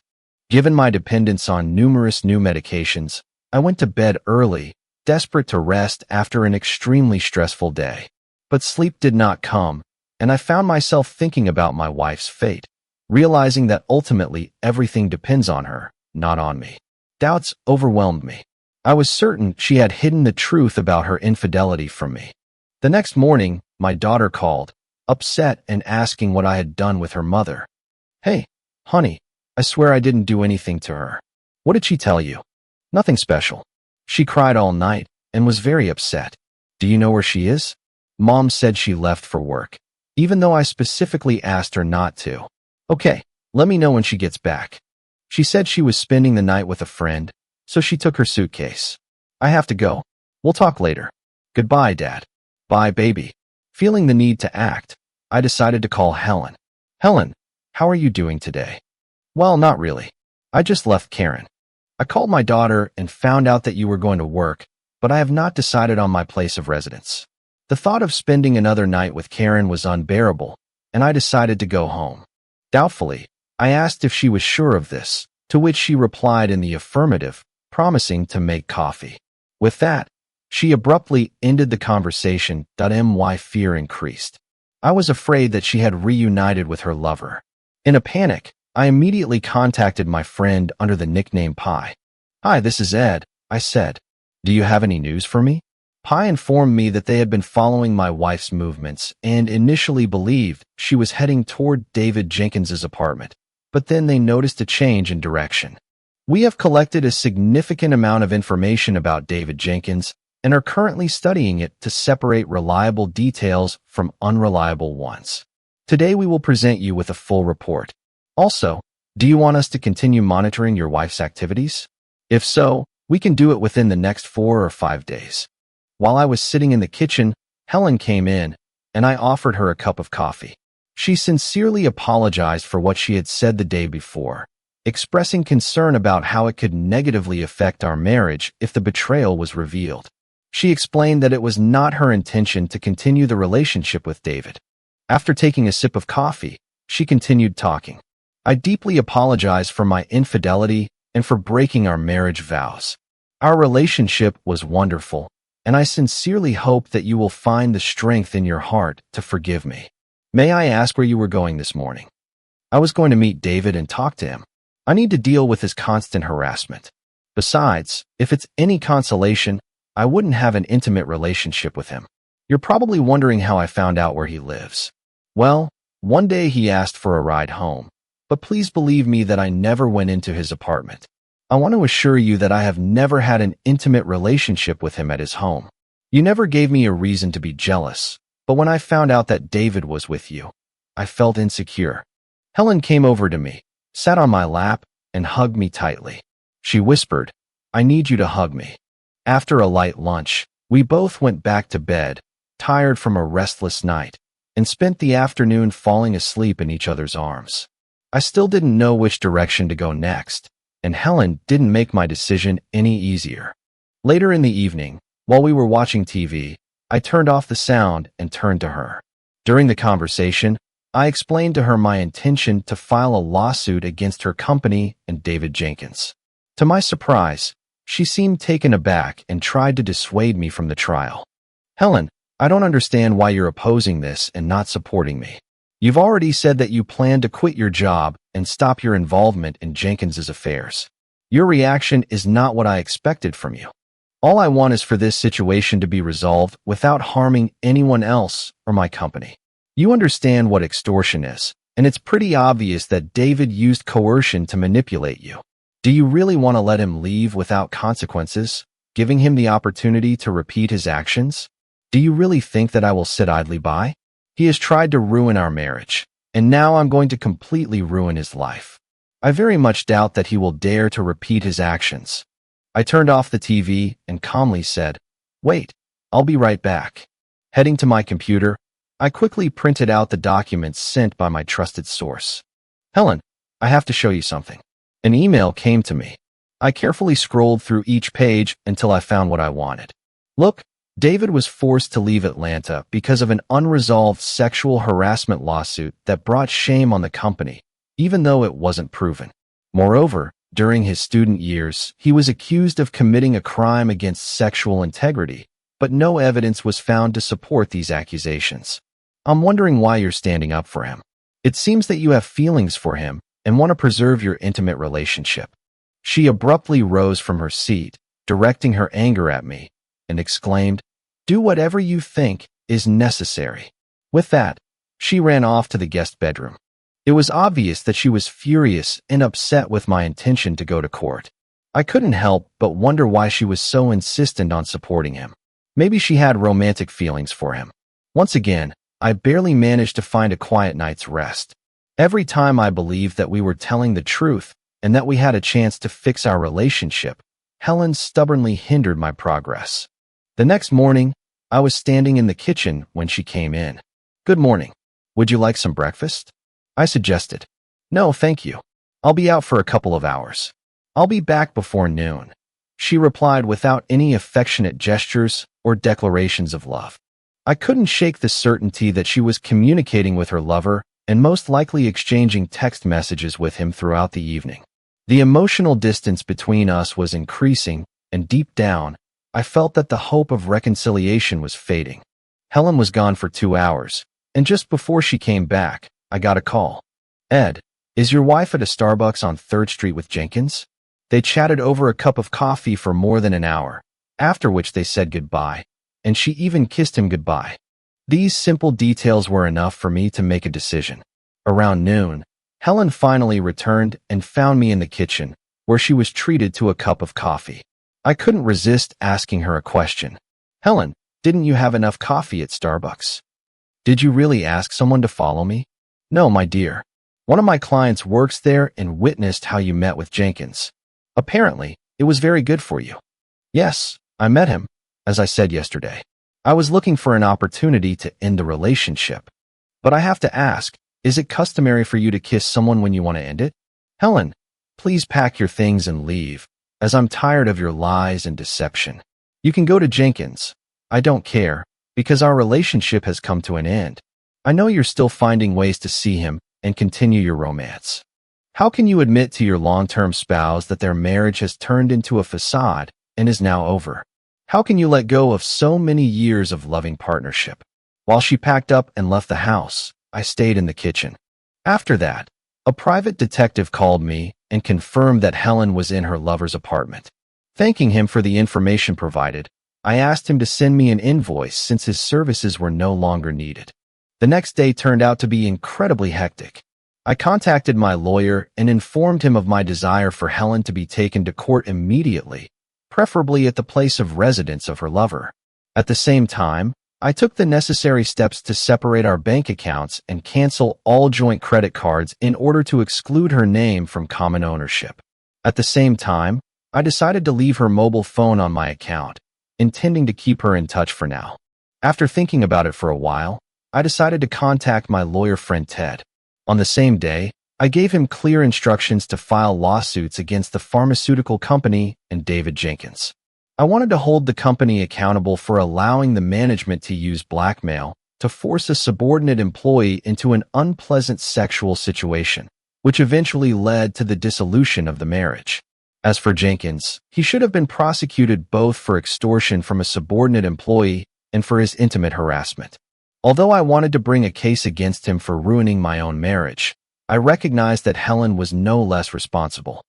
Given my dependence on numerous new medications, I went to bed early, desperate to rest after an extremely stressful day. But sleep did not come, and I found myself thinking about my wife's fate, realizing that ultimately everything depends on her, not on me. Doubts overwhelmed me. I was certain she had hidden the truth about her infidelity from me. The next morning, my daughter called, upset and asking what I had done with her mother. Hey, honey, I swear I didn't do anything to her. What did she tell you? Nothing special. She cried all night and was very upset. Do you know where she is? Mom said she left for work, even though I specifically asked her not to. Okay, let me know when she gets back. She said she was spending the night with a friend, so she took her suitcase. I have to go. We'll talk later. Goodbye, Dad. Bye, baby. Feeling the need to act, I decided to call Helen. Helen, how are you doing today? Well, not really. I just left Karen. I called my daughter and found out that you were going to work, but I have not decided on my place of residence. The thought of spending another night with Karen was unbearable, and I decided to go home. Doubtfully, I asked if she was sure of this, to which she replied in the affirmative, promising to make coffee. With that, she abruptly ended the conversation. My fear increased. I was afraid that she had reunited with her lover. In a panic, I immediately contacted my friend under the nickname Pi. "Hi, this is Ed," I said. "Do you have any news for me?" Pi informed me that they had been following my wife's movements and initially believed she was heading toward David Jenkins's apartment, but then they noticed a change in direction. "We have collected a significant amount of information about David Jenkins and are currently studying it to separate reliable details from unreliable ones. Today we will present you with a full report. Also, do you want us to continue monitoring your wife's activities? If so, we can do it within the next 4 or 5 days." While I was sitting in the kitchen, Helen came in, and I offered her a cup of coffee. She sincerely apologized for what she had said the day before, expressing concern about how it could negatively affect our marriage if the betrayal was revealed. She explained that it was not her intention to continue the relationship with David. After taking a sip of coffee, she continued talking. "I deeply apologize for my infidelity and for breaking our marriage vows. Our relationship was wonderful, and I sincerely hope that you will find the strength in your heart to forgive me. May I ask where you were going this morning?" "I was going to meet David and talk to him. I need to deal with his constant harassment. Besides, if it's any consolation, I wouldn't have an intimate relationship with him. You're probably wondering how I found out where he lives. Well, one day he asked for a ride home, but please believe me that I never went into his apartment. I want to assure you that I have never had an intimate relationship with him at his home. You never gave me a reason to be jealous, but when I found out that David was with you, I felt insecure." Helen came over to me, sat on my lap, and hugged me tightly. She whispered, "I need you to hug me." After a light lunch, we both went back to bed, tired from a restless night, and spent the afternoon falling asleep in each other's arms. I still didn't know which direction to go next, and Helen didn't make my decision any easier. Later in the evening, while we were watching TV, I turned off the sound and turned to her. During the conversation, I explained to her my intention to file a lawsuit against her company and David Jenkins. To my surprise, she seemed taken aback and tried to dissuade me from the trial. "Helen, I don't understand why you're opposing this and not supporting me. You've already said that you plan to quit your job and stop your involvement in Jenkins's affairs. Your reaction is not what I expected from you. All I want is for this situation to be resolved without harming anyone else or my company. You understand what extortion is, and it's pretty obvious that David used coercion to manipulate you. Do you really want to let him leave without consequences, giving him the opportunity to repeat his actions? Do you really think that I will sit idly by? He has tried to ruin our marriage, and now I'm going to completely ruin his life. I very much doubt that he will dare to repeat his actions." I turned off the TV and calmly said, "Wait, I'll be right back." Heading to my computer, I quickly printed out the documents sent by my trusted source. "Helen, I have to show you something." An email came to me. I carefully scrolled through each page until I found what I wanted. Look, David was forced to leave Atlanta because of an unresolved sexual harassment lawsuit that brought shame on the company, even though it wasn't proven. Moreover, during his student years, he was accused of committing a crime against sexual integrity, but no evidence was found to support these accusations. I'm wondering why you're standing up for him. It seems that you have feelings for him and want to preserve your intimate relationship." She abruptly rose from her seat, directing her anger at me, and exclaimed, "Do whatever you think is necessary." With that, she ran off to the guest bedroom. It was obvious that she was furious and upset with my intention to go to court. I couldn't help but wonder why she was so insistent on supporting him. Maybe she had romantic feelings for him. Once again, I barely managed to find a quiet night's rest. Every time I believed that we were telling the truth and that we had a chance to fix our relationship, Helen stubbornly hindered my progress. The next morning, I was standing in the kitchen when she came in. "Good morning. Would you like some breakfast?" I suggested. "No, thank you. I'll be out for a couple of hours. I'll be back before noon. She replied without any affectionate gestures or declarations of love. I couldn't shake the certainty that she was communicating with her lover and most likely exchanging text messages with him throughout the evening. The emotional distance between us was increasing, and deep down, I felt that the hope of reconciliation was fading. Helen was gone for 2 hours, and just before she came back, I got a call. Ed, is your wife at a Starbucks on 3rd Street with Jenkins? They chatted over a cup of coffee for more than an hour, after which they said goodbye, and she even kissed him goodbye. These simple details were enough for me to make a decision. Around noon, Helen finally returned and found me in the kitchen, where she was treated to a cup of coffee. I couldn't resist asking her a question. Helen, didn't you have enough coffee at Starbucks? Did you really ask someone to follow me? No, my dear. One of my clients works there and witnessed how you met with Jenkins. Apparently, it was very good for you. Yes, I met him, as I said yesterday. I was looking for an opportunity to end the relationship. But I have to ask, is it customary for you to kiss someone when you want to end it? Helen, please pack your things and leave, as I'm tired of your lies and deception. You can go to Jenkins. I don't care, because our relationship has come to an end. I know you're still finding ways to see him and continue your romance. How can you admit to your long-term spouse that their marriage has turned into a facade and is now over? How can you let go of so many years of loving partnership? While she packed up and left the house, I stayed in the kitchen. After that, a private detective called me and confirmed that Helen was in her lover's apartment. Thanking him for the information provided, I asked him to send me an invoice since his services were no longer needed. The next day turned out to be incredibly hectic. I contacted my lawyer and informed him of my desire for Helen to be taken to court immediately, preferably at the place of residence of her lover. At the same time, I took the necessary steps to separate our bank accounts and cancel all joint credit cards in order to exclude her name from common ownership. At the same time, I decided to leave her mobile phone on my account, intending to keep her in touch for now. After thinking about it for a while, I decided to contact my lawyer friend Ted. On the same day, I gave him clear instructions to file lawsuits against the pharmaceutical company and David Jenkins. I wanted to hold the company accountable for allowing the management to use blackmail to force a subordinate employee into an unpleasant sexual situation, which eventually led to the dissolution of the marriage. As for Jenkins, he should have been prosecuted both for extortion from a subordinate employee and for his intimate harassment. Although I wanted to bring a case against him for ruining my own marriage, I recognized that Helen was no less responsible.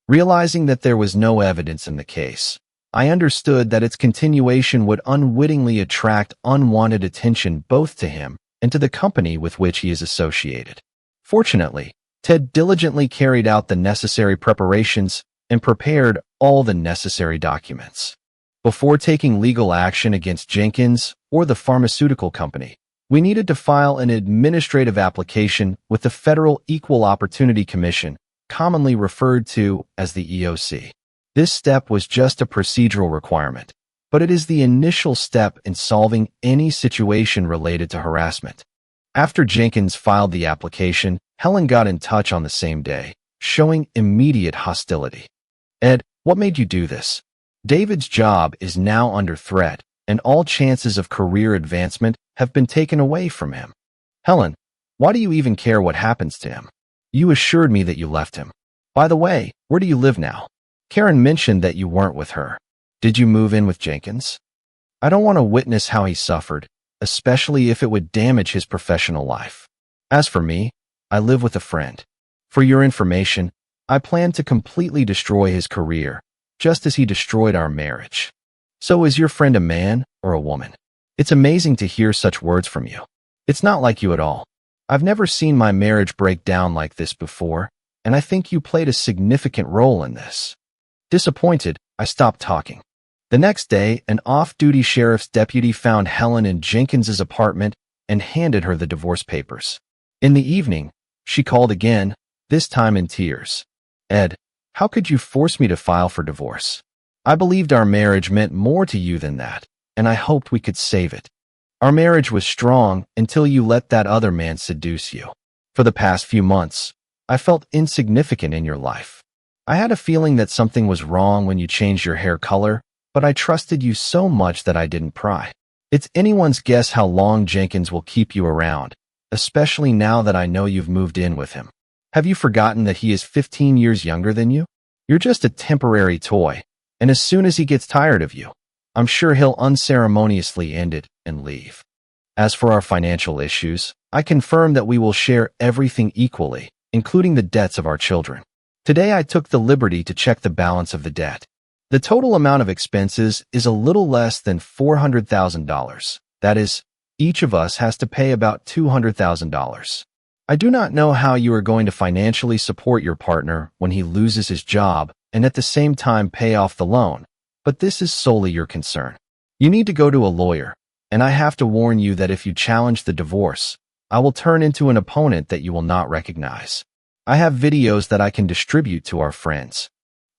Realizing that there was no evidence in the case, I understood that its continuation would unwittingly attract unwanted attention both to him and to the company with which he is associated. Fortunately, Ted diligently carried out the necessary preparations and prepared all the necessary documents. Before taking legal action against Jenkins or the pharmaceutical company, we needed to file an administrative application with the Federal Equal Opportunity Commission, commonly referred to as the EOC. This step was just a procedural requirement, but it is the initial step in solving any situation related to harassment. After Jenkins filed the application, Helen got in touch on the same day, showing immediate hostility. Ed, what made you do this? David's job is now under threat, and all chances of career advancement have been taken away from him. Helen, why do you even care what happens to him? You assured me that you left him. By the way, where do you live now? Karen mentioned that you weren't with her. Did you move in with Jenkins? I don't want to witness how he suffered, especially if it would damage his professional life. As for me, I live with a friend. For your information, I plan to completely destroy his career, just as he destroyed our marriage. So is your friend a man or a woman? It's amazing to hear such words from you. It's not like you at all. I've never seen my marriage break down like this before, and I think you played a significant role in this. Disappointed, I stopped talking. The next day, an off-duty sheriff's deputy found Helen in Jenkins's apartment and handed her the divorce papers. In the evening, she called again, this time in tears. Ed, how could you force me to file for divorce? I believed our marriage meant more to you than that, and I hoped we could save it. Our marriage was strong until you let that other man seduce you. For the past few months, I felt insignificant in your life. I had a feeling that something was wrong when you changed your hair color, but I trusted you so much that I didn't pry. It's anyone's guess how long Jenkins will keep you around, especially now that I know you've moved in with him. Have you forgotten that he is 15 years younger than you? You're just a temporary toy, and as soon as he gets tired of you, I'm sure he'll unceremoniously end it and leave. As for our financial issues, I confirm that we will share everything equally, including the debts of our children. Today I took the liberty to check the balance of the debt. The total amount of expenses is a little less than $400,000. That is, each of us has to pay about $200,000. I do not know how you are going to financially support your partner when he loses his job and at the same time pay off the loan, but this is solely your concern. You need to go to a lawyer, and I have to warn you that if you challenge the divorce, I will turn into an opponent that you will not recognize. I have videos that I can distribute to our friends.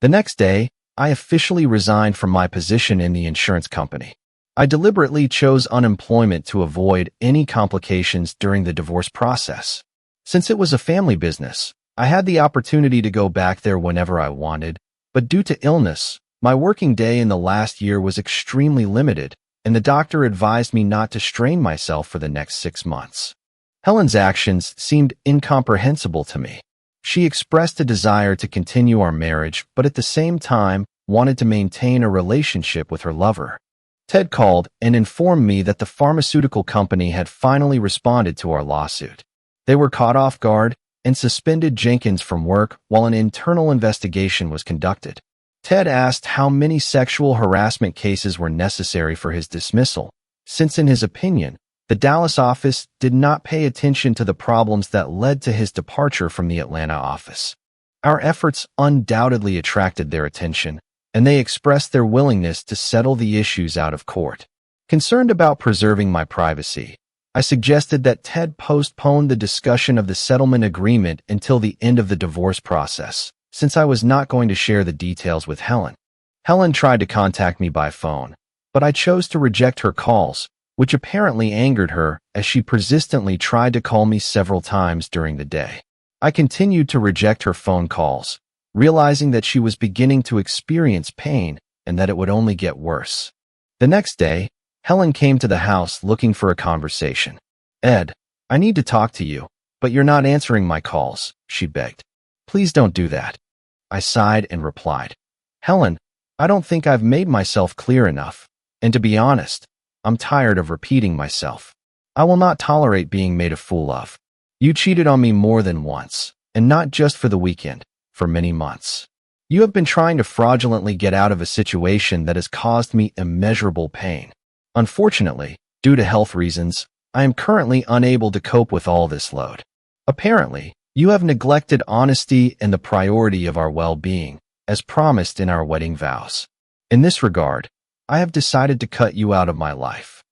The next day, I officially resigned from my position in the insurance company. I deliberately chose unemployment to avoid any complications during the divorce process. Since it was a family business, I had the opportunity to go back there whenever I wanted, but due to illness, my working day in the last year was extremely limited, and the doctor advised me not to strain myself for the next 6 months. Helen's actions seemed incomprehensible to me. She expressed a desire to continue our marriage, but at the same time wanted to maintain a relationship with her lover. Ted called and informed me that the pharmaceutical company had finally responded to our lawsuit. They were caught off guard and suspended Jenkins from work while an internal investigation was conducted. Ted asked how many sexual harassment cases were necessary for his dismissal, since in his opinion, the Dallas office did not pay attention to the problems that led to his departure from the Atlanta office. Our efforts undoubtedly attracted their attention, and they expressed their willingness to settle the issues out of court. Concerned about preserving my privacy, I suggested that Ted postpone the discussion of the settlement agreement until the end of the divorce process, since I was not going to share the details with Helen. Helen tried to contact me by phone, but I chose to reject her calls, which apparently angered her as she persistently tried to call me several times during the day. I continued to reject her phone calls, realizing that she was beginning to experience pain and that it would only get worse. The next day, Helen came to the house looking for a conversation. "Ed, I need to talk to you, but you're not answering my calls," she begged. "Please don't do that." I sighed and replied, "Helen, I don't think I've made myself clear enough, and to be honest, I'm tired of repeating myself. I will not tolerate being made a fool of. You cheated on me more than once, and not just for the weekend, for many months. You have been trying to fraudulently get out of a situation that has caused me immeasurable pain. Unfortunately, due to health reasons, I am currently unable to cope with all this load. Apparently, you have neglected honesty and the priority of our well-being, as promised in our wedding vows. In this regard, I have decided to cut you out of my life.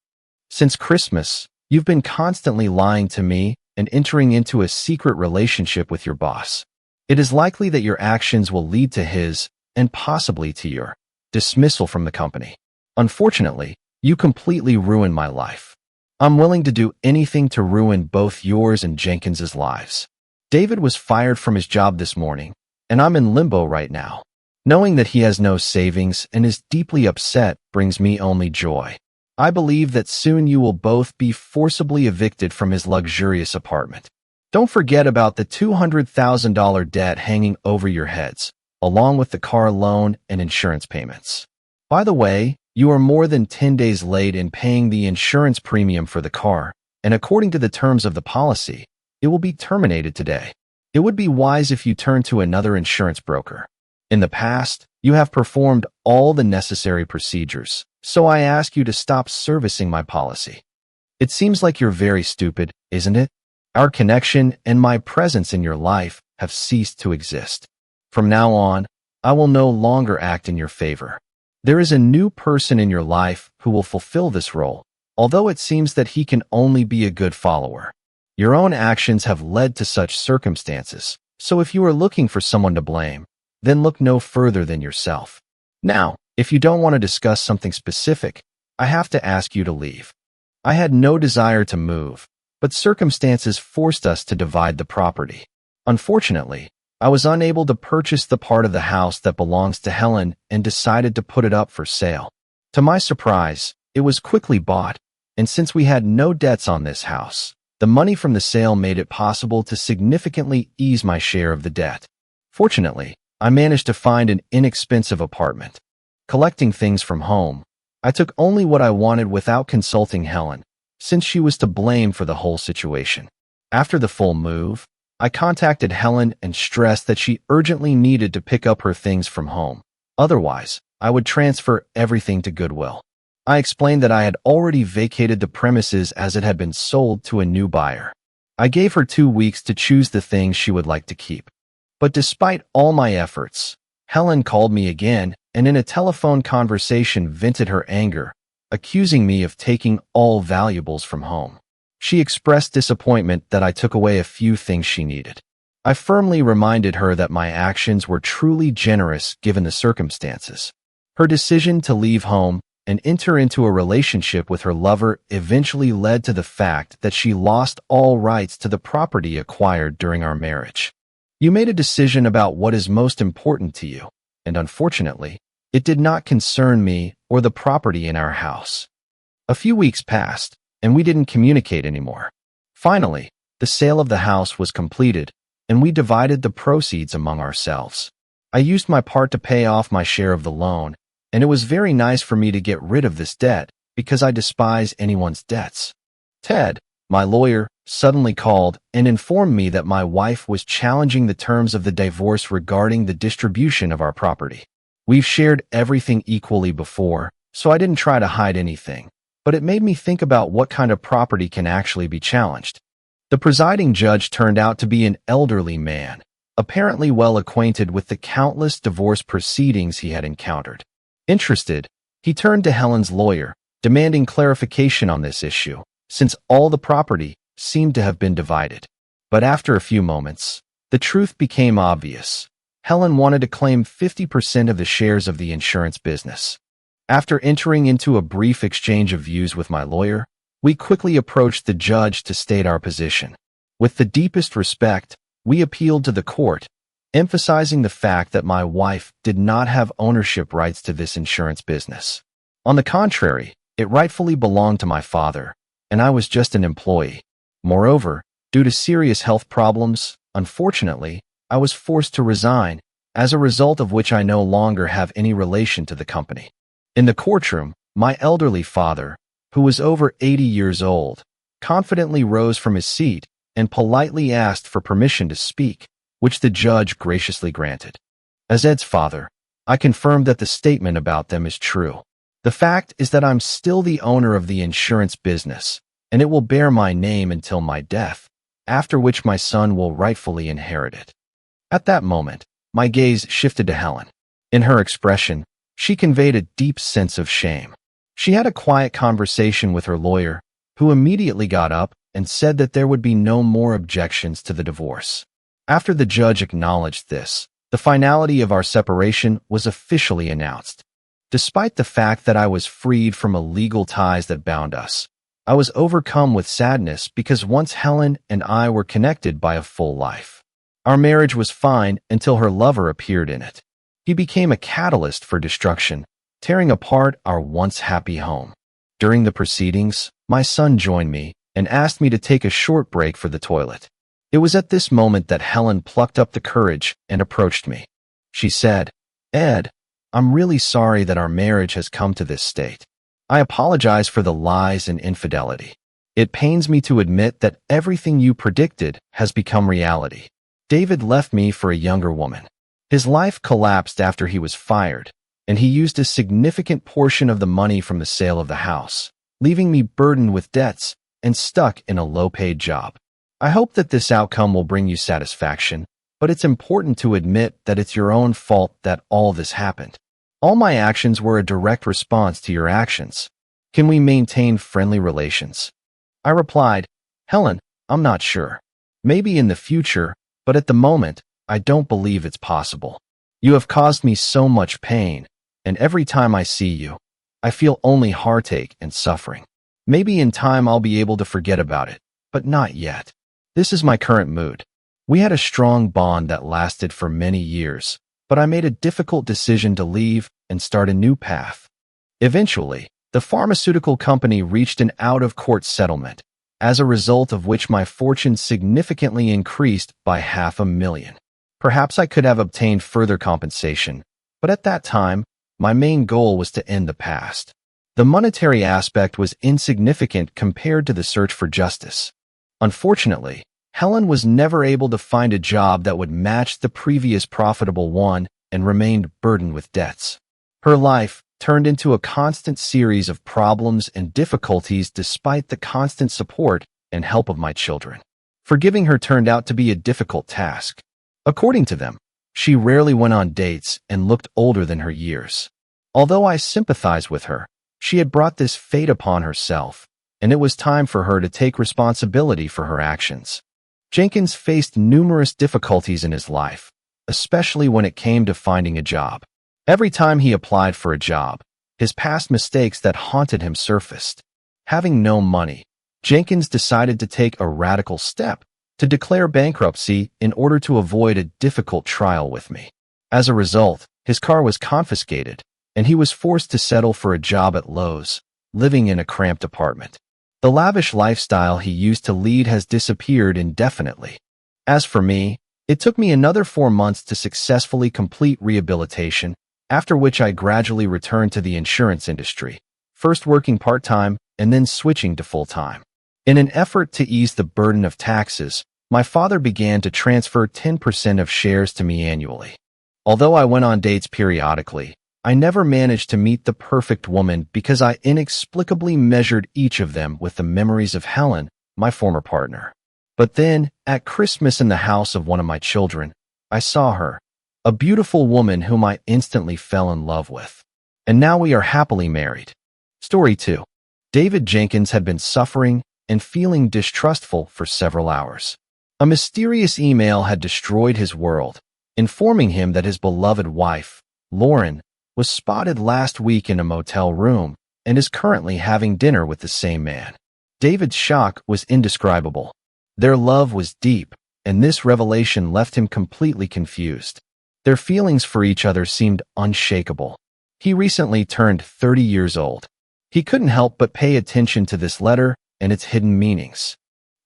Since Christmas, you've been constantly lying to me and entering into a secret relationship with your boss. It is likely that your actions will lead to his, and possibly to your, dismissal from the company. Unfortunately, you completely ruined my life. I'm willing to do anything to ruin both yours and Jenkins's lives. David was fired from his job this morning, and I'm in limbo right now. Knowing that he has no savings and is deeply upset brings me only joy. I believe that soon you will both be forcibly evicted from his luxurious apartment. Don't forget about the $200,000 debt hanging over your heads, along with the car loan and insurance payments. By the way, you are more than 10 days late in paying the insurance premium for the car, and according to the terms of the policy, it will be terminated today. It would be wise if you turn to another insurance broker. In the past, you have performed all the necessary procedures, so I ask you to stop servicing my policy. It seems like you're very stupid, isn't it? Our connection and my presence in your life have ceased to exist. From now on, I will no longer act in your favor. There is a new person in your life who will fulfill this role, although it seems that he can only be a good follower. Your own actions have led to such circumstances, so if you are looking for someone to blame, then look no further than yourself. Now, if you don't want to discuss something specific, I have to ask you to leave. I had no desire to move, but circumstances forced us to divide the property. Unfortunately, I was unable to purchase the part of the house that belongs to Helen and decided to put it up for sale. To my surprise, it was quickly bought, and since we had no debts on this house, the money from the sale made it possible to significantly ease my share of the debt. Fortunately, I managed to find an inexpensive apartment. Collecting things from home, I took only what I wanted without consulting Helen, since she was to blame for the whole situation. After the full move, I contacted Helen and stressed that she urgently needed to pick up her things from home. Otherwise, I would transfer everything to Goodwill. I explained that I had already vacated the premises as it had been sold to a new buyer. I gave her 2 weeks to choose the things she would like to keep. But despite all my efforts, Helen called me again and in a telephone conversation vented her anger, accusing me of taking all valuables from home. She expressed disappointment that I took away a few things she needed. I firmly reminded her that my actions were truly generous given the circumstances. Her decision to leave home and enter into a relationship with her lover eventually led to the fact that she lost all rights to the property acquired during our marriage. You made a decision about what is most important to you, and unfortunately, it did not concern me or the property in our house. A few weeks passed, and we didn't communicate anymore. Finally, the sale of the house was completed, and we divided the proceeds among ourselves. I used my part to pay off my share of the loan, and it was very nice for me to get rid of this debt because I despise anyone's debts. Ted, my lawyer, suddenly called and informed me that my wife was challenging the terms of the divorce regarding the distribution of our property. We've shared everything equally before, so I didn't try to hide anything, but it made me think about what kind of property can actually be challenged. The presiding judge turned out to be an elderly man, apparently well acquainted with the countless divorce proceedings he had encountered. Interested, he turned to Helen's lawyer, demanding clarification on this issue, since all the property seemed to have been divided. But after a few moments, the truth became obvious. Helen wanted to claim 50% of the shares of the insurance business. After entering into a brief exchange of views with my lawyer, we quickly approached the judge to state our position. With the deepest respect, we appealed to the court, emphasizing the fact that my wife did not have ownership rights to this insurance business. On the contrary, it rightfully belonged to my father, and I was just an employee. Moreover, due to serious health problems, unfortunately, I was forced to resign, as a result of which I no longer have any relation to the company. In the courtroom, my elderly father, who was over 80 years old, confidently rose from his seat and politely asked for permission to speak, which the judge graciously granted. As Ed's father, I confirmed that the statement about them is true. The fact is that I'm still the owner of the insurance business, and it will bear my name until my death, after which my son will rightfully inherit it. At that moment, my gaze shifted to Helen. In her expression, she conveyed a deep sense of shame. She had a quiet conversation with her lawyer, who immediately got up and said that there would be no more objections to the divorce. After the judge acknowledged this, the finality of our separation was officially announced. Despite the fact that I was freed from illegal ties that bound us, I was overcome with sadness because once Helen and I were connected by a full life. Our marriage was fine until her lover appeared in it. He became a catalyst for destruction, tearing apart our once happy home. During the proceedings, my son joined me and asked me to take a short break for the toilet. It was at this moment that Helen plucked up the courage and approached me. She said, "Ed, I'm really sorry that our marriage has come to this state. I apologize for the lies and infidelity. It pains me to admit that everything you predicted has become reality. David left me for a younger woman. His life collapsed after he was fired, and he used a significant portion of the money from the sale of the house, leaving me burdened with debts and stuck in a low-paid job. I hope that this outcome will bring you satisfaction, but it's important to admit that it's your own fault that all this happened. All my actions were a direct response to your actions. Can we maintain friendly relations?" I replied, "Helen, I'm not sure. Maybe in the future, but at the moment, I don't believe it's possible. You have caused me so much pain, and every time I see you, I feel only heartache and suffering. Maybe in time I'll be able to forget about it, but not yet. This is my current mood. We had a strong bond that lasted for many years, but I made a difficult decision to leave and start a new path. Eventually, the pharmaceutical company reached an out-of-court settlement, as a result of which my fortune significantly increased by $500,000. Perhaps I could have obtained further compensation, but at that time, my main goal was to end the past. The monetary aspect was insignificant compared to the search for justice. Unfortunately, Helen was never able to find a job that would match the previous profitable one and remained burdened with debts. Her life turned into a constant series of problems and difficulties despite the constant support and help of my children. Forgiving her turned out to be a difficult task. According to them, she rarely went on dates and looked older than her years. Although I sympathized with her, she had brought this fate upon herself, and it was time for her to take responsibility for her actions. Jenkins faced numerous difficulties in his life, especially when it came to finding a job. Every time he applied for a job, his past mistakes that haunted him surfaced. Having no money, Jenkins decided to take a radical step to declare bankruptcy in order to avoid a difficult trial with me. As a result, his car was confiscated, and he was forced to settle for a job at Lowe's, living in a cramped apartment. The lavish lifestyle he used to lead has disappeared indefinitely. As for me, it took me another 4 months to successfully complete rehabilitation, after which I gradually returned to the insurance industry, first working part-time and then switching to full-time. In an effort to ease the burden of taxes, my father began to transfer 10% of shares to me annually. Although I went on dates periodically, I never managed to meet the perfect woman because I inexplicably measured each of them with the memories of Helen, my former partner. But then, at Christmas in the house of one of my children, I saw her, a beautiful woman whom I instantly fell in love with. And now we are happily married. Story 2. David Jenkins had been suffering and feeling distrustful for several hours. A mysterious email had destroyed his world, informing him that his beloved wife, Lauren, was spotted last week in a motel room and is currently having dinner with the same man. David's shock was indescribable. Their love was deep, and this revelation left him completely confused. Their feelings for each other seemed unshakable. He recently turned 30 years old. He couldn't help but pay attention to this letter and its hidden meanings.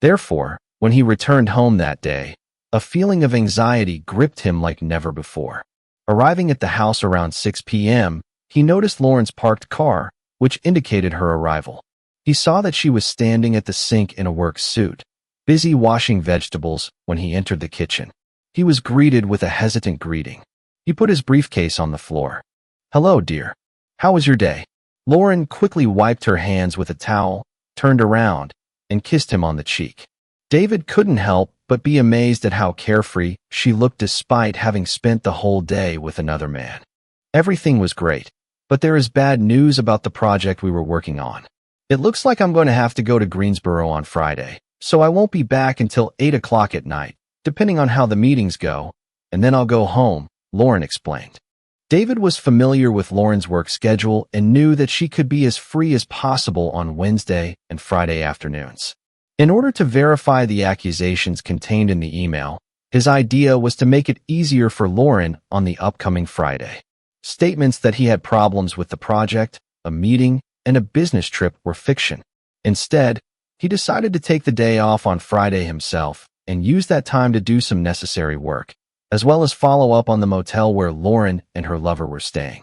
Therefore, when he returned home that day, a feeling of anxiety gripped him like never before. Arriving at the house around 6 p.m., he noticed Lauren's parked car, which indicated her arrival. He saw that she was standing at the sink in a work suit, busy washing vegetables when he entered the kitchen. He was greeted with a hesitant greeting. He put his briefcase on the floor. "Hello, dear. How was your day?" Lauren quickly wiped her hands with a towel, turned around, and kissed him on the cheek. David couldn't help but be amazed at how carefree she looked despite having spent the whole day with another man. Everything was great, but there is bad news about the project we were working on. It looks like I'm going to have to go to Greensboro on Friday, so I won't be back until 8 o'clock at night, depending on how the meetings go, and then I'll go home, Lauren explained. David was familiar with Lauren's work schedule and knew that she could be as free as possible on Wednesday and Friday afternoons. In order to verify the accusations contained in the email, his idea was to make it easier for Lauren on the upcoming Friday. Statements that he had problems with the project, a meeting, and a business trip were fiction. Instead, he decided to take the day off on Friday himself and use that time to do some necessary work, as well as follow up on the motel where Lauren and her lover were staying.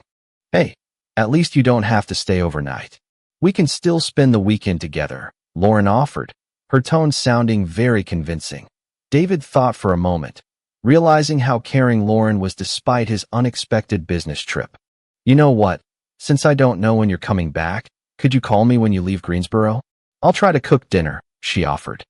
"Hey, at least you don't have to stay overnight. We can still spend the weekend together," Lauren offered, her tone sounding very convincing. David thought for a moment, realizing how caring Lauren was despite his unexpected business trip. "You know what? Since I don't know when you're coming back, could you call me when you leave Greensboro? I'll try to cook dinner," she offered.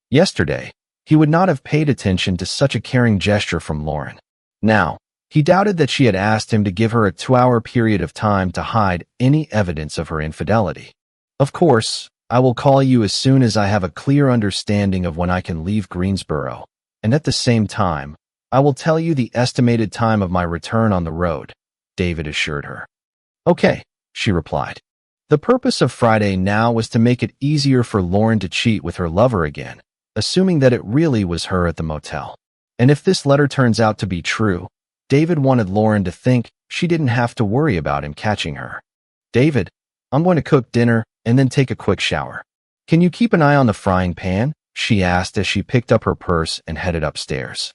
Yesterday, he would not have paid attention to such a caring gesture from Lauren. Now, he doubted that she had asked him to give her a 2-hour period of time to hide any evidence of her infidelity. "Of course, I will call you as soon as I have a clear understanding of when I can leave Greensboro, and at the same time, I will tell you the estimated time of my return on the road," David assured her. "Okay," she replied. The purpose of Friday now was to make it easier for Lauren to cheat with her lover again, assuming that it really was her at the motel. And if this letter turns out to be true, David wanted Lauren to think she didn't have to worry about him catching her. David, I'm going to cook dinner and then take a quick shower. Can you keep an eye on the frying pan? She asked as she picked up her purse and headed upstairs.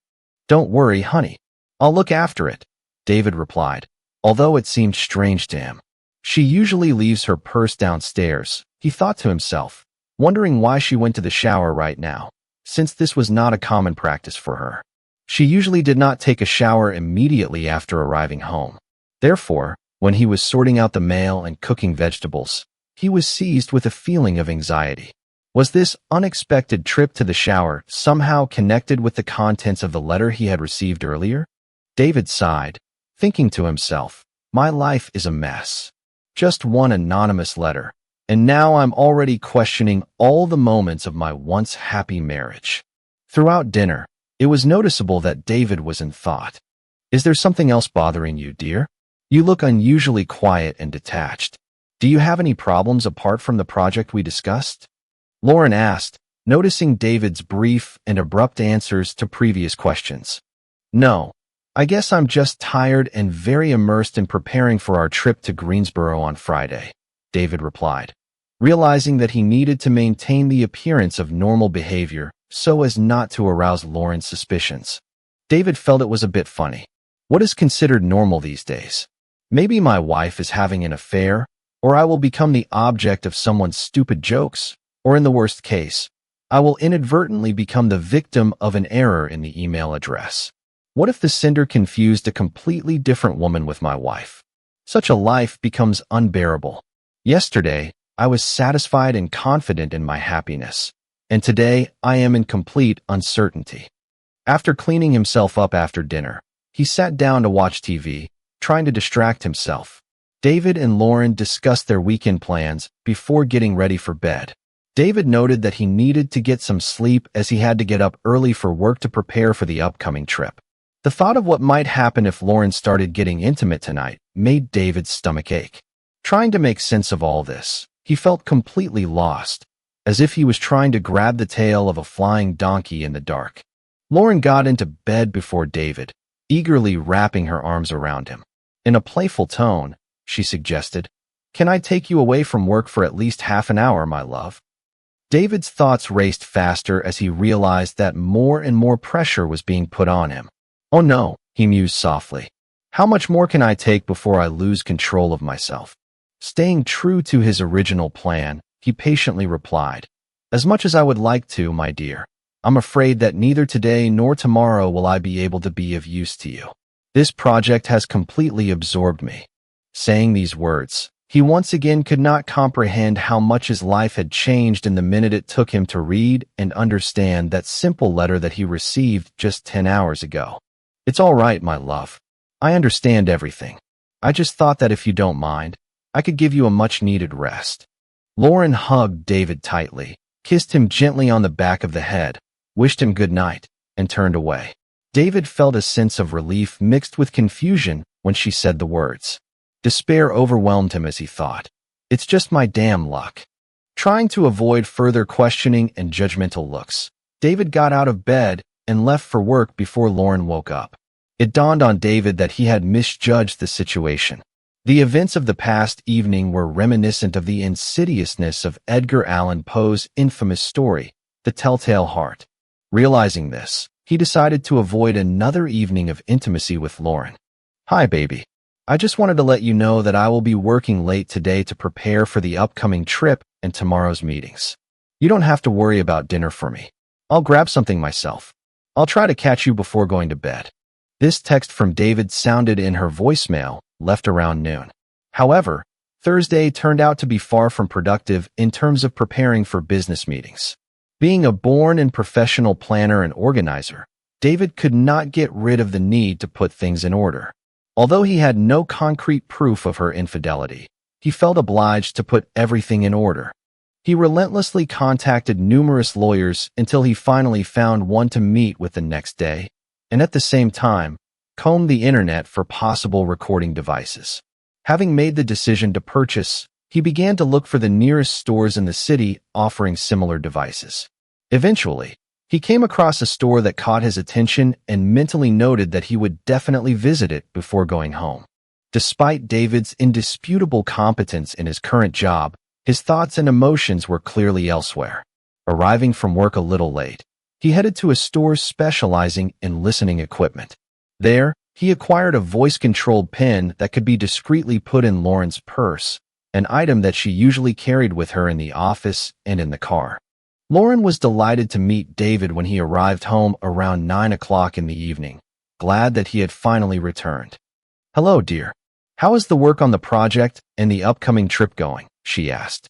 Don't worry, honey. I'll look after it, David replied, although it seemed strange to him. She usually leaves her purse downstairs, he thought to himself, wondering why she went to the shower right now, since this was not a common practice for her. She usually did not take a shower immediately after arriving home. Therefore, when he was sorting out the mail and cooking vegetables, he was seized with a feeling of anxiety. Was this unexpected trip to the shower somehow connected with the contents of the letter he had received earlier? David sighed, thinking to himself, my life is a mess. Just one anonymous letter, and now I'm already questioning all the moments of my once happy marriage. Throughout dinner, it was noticeable that David was in thought. Is there something else bothering you, dear? You look unusually quiet and detached. Do you have any problems apart from the project we discussed? Lauren asked, noticing David's brief and abrupt answers to previous questions. No, I guess I'm just tired and very immersed in preparing for our trip to Greensboro on Friday, David replied, realizing that he needed to maintain the appearance of normal behavior so as not to arouse Lauren's suspicions. David felt it was a bit funny. What is considered normal these days? Maybe my wife is having an affair, or I will become the object of someone's stupid jokes, or in the worst case, I will inadvertently become the victim of an error in the email address. What if the sender confused a completely different woman with my wife? Such a life becomes unbearable. Yesterday, I was satisfied and confident in my happiness, and today I am in complete uncertainty. After cleaning himself up after dinner, he sat down to watch TV, trying to distract himself. David and Lauren discussed their weekend plans before getting ready for bed. David noted that he needed to get some sleep as he had to get up early for work to prepare for the upcoming trip. The thought of what might happen if Lauren started getting intimate tonight made David's stomach ache. Trying to make sense of all this, he felt completely lost, as if he was trying to grab the tail of a flying donkey in the dark. Lauren got into bed before David, eagerly wrapping her arms around him. In a playful tone, she suggested, "Can I take you away from work for at least half an hour, my love?" David's thoughts raced faster as he realized that more and more pressure was being put on him. Oh no, he mused softly. How much more can I take before I lose control of myself? Staying true to his original plan, he patiently replied, "As much as I would like to, my dear, I'm afraid that neither today nor tomorrow will I be able to be of use to you. This project has completely absorbed me." Saying these words, he once again could not comprehend how much his life had changed in the minute it took him to read and understand that simple letter that he received just 10 hours ago. "It's all right, my love. I understand everything. I just thought that if you don't mind, I could give you a much-needed rest." Lauren hugged David tightly, kissed him gently on the back of the head, wished him good night, and turned away. David felt a sense of relief mixed with confusion when she said the words. Despair overwhelmed him as he thought, "It's just my damn luck." Trying to avoid further questioning and judgmental looks, David got out of bed and left for work before Lauren woke up. It dawned on David that he had misjudged the situation. The events of the past evening were reminiscent of the insidiousness of Edgar Allan Poe's infamous story, The Telltale Heart. Realizing this, he decided to avoid another evening of intimacy with Lauren. "Hi, baby. I just wanted to let you know that I will be working late today to prepare for the upcoming trip and tomorrow's meetings. You don't have to worry about dinner for me. I'll grab something myself. I'll try to catch you before going to bed." This text from David sounded in her voicemail, left around noon. However, Thursday turned out to be far from productive in terms of preparing for business meetings. Being a born and professional planner and organizer, David could not get rid of the need to put things in order. Although he had no concrete proof of her infidelity, he felt obliged to put everything in order. He relentlessly contacted numerous lawyers until he finally found one to meet with the next day, and at the same time, combed the internet for possible recording devices. Having made the decision to purchase, he began to look for the nearest stores in the city offering similar devices. Eventually, He came across a store that caught his attention and mentally noted that he would definitely visit it before going home. Despite David's indisputable competence in his current job, his thoughts and emotions were clearly elsewhere. Arriving from work a little late, he headed to a store specializing in listening equipment. There, he acquired a voice-controlled pen that could be discreetly put in Lauren's purse, an item that she usually carried with her in the office and in the car. Lauren was delighted to meet David when he arrived home around 9 o'clock in the evening, glad that he had finally returned. "Hello, dear. How is the work on the project and the upcoming trip going?" she asked.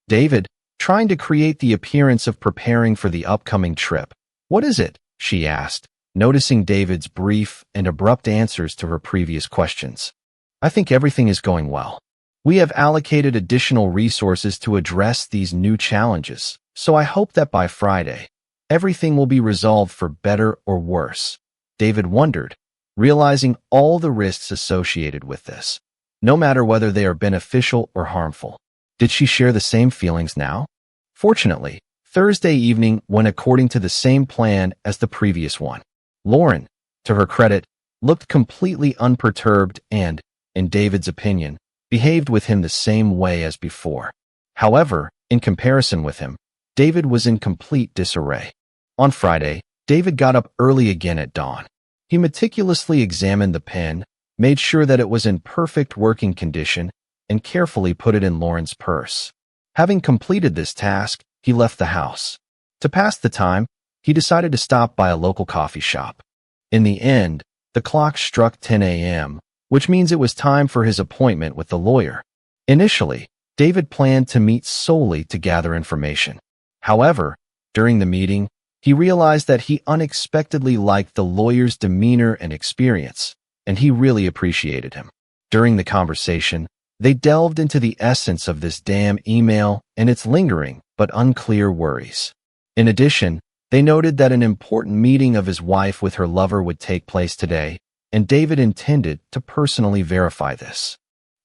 David, trying to create the appearance of preparing for the upcoming trip. "What is it?" she asked, noticing David's brief and abrupt answers to her previous questions. "I think everything is going well. We have allocated additional resources to address these new challenges, so I hope that by Friday, everything will be resolved for better or worse." David wondered, realizing all the risks associated with this, no matter whether they are beneficial or harmful. Did she share the same feelings now? Fortunately, Thursday evening went according to the same plan as the previous one. Lauren, to her credit, looked completely unperturbed and, in David's opinion, behaved with him the same way as before. However, in comparison with him, David was in complete disarray. On Friday, David got up early again at dawn. He meticulously examined the pen, made sure that it was in perfect working condition, and carefully put it in Lauren's purse. Having completed this task, he left the house. To pass the time, he decided to stop by a local coffee shop. In the end, the clock struck 10 a.m., which means it was time for his appointment with the lawyer. Initially, David planned to meet solely to gather information. However, during the meeting, he realized that he unexpectedly liked the lawyer's demeanor and experience, and he really appreciated him. During the conversation, they delved into the essence of this damn email and its lingering but unclear worries. In addition, they noted that an important meeting of his wife with her lover would take place today, and David intended to personally verify this.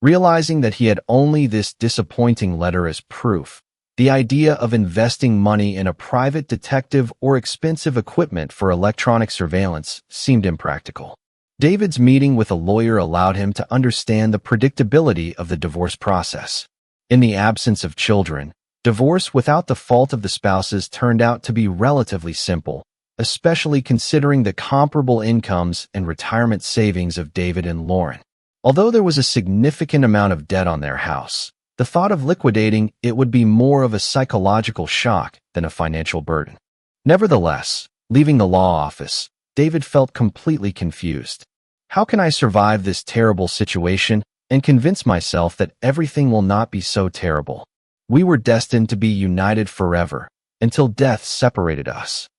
Realizing that he had only this disappointing letter as proof, the idea of investing money in a private detective or expensive equipment for electronic surveillance seemed impractical. David's meeting with a lawyer allowed him to understand the predictability of the divorce process. In the absence of children, divorce without the fault of the spouses turned out to be relatively simple, especially considering the comparable incomes and retirement savings of David and Lauren. Although there was a significant amount of debt on their house, the thought of liquidating it would be more of a psychological shock than a financial burden. Nevertheless, leaving the law office, David felt completely confused. How can I survive this terrible situation and convince myself that everything will not be so terrible? We were destined to be united forever, until death separated us.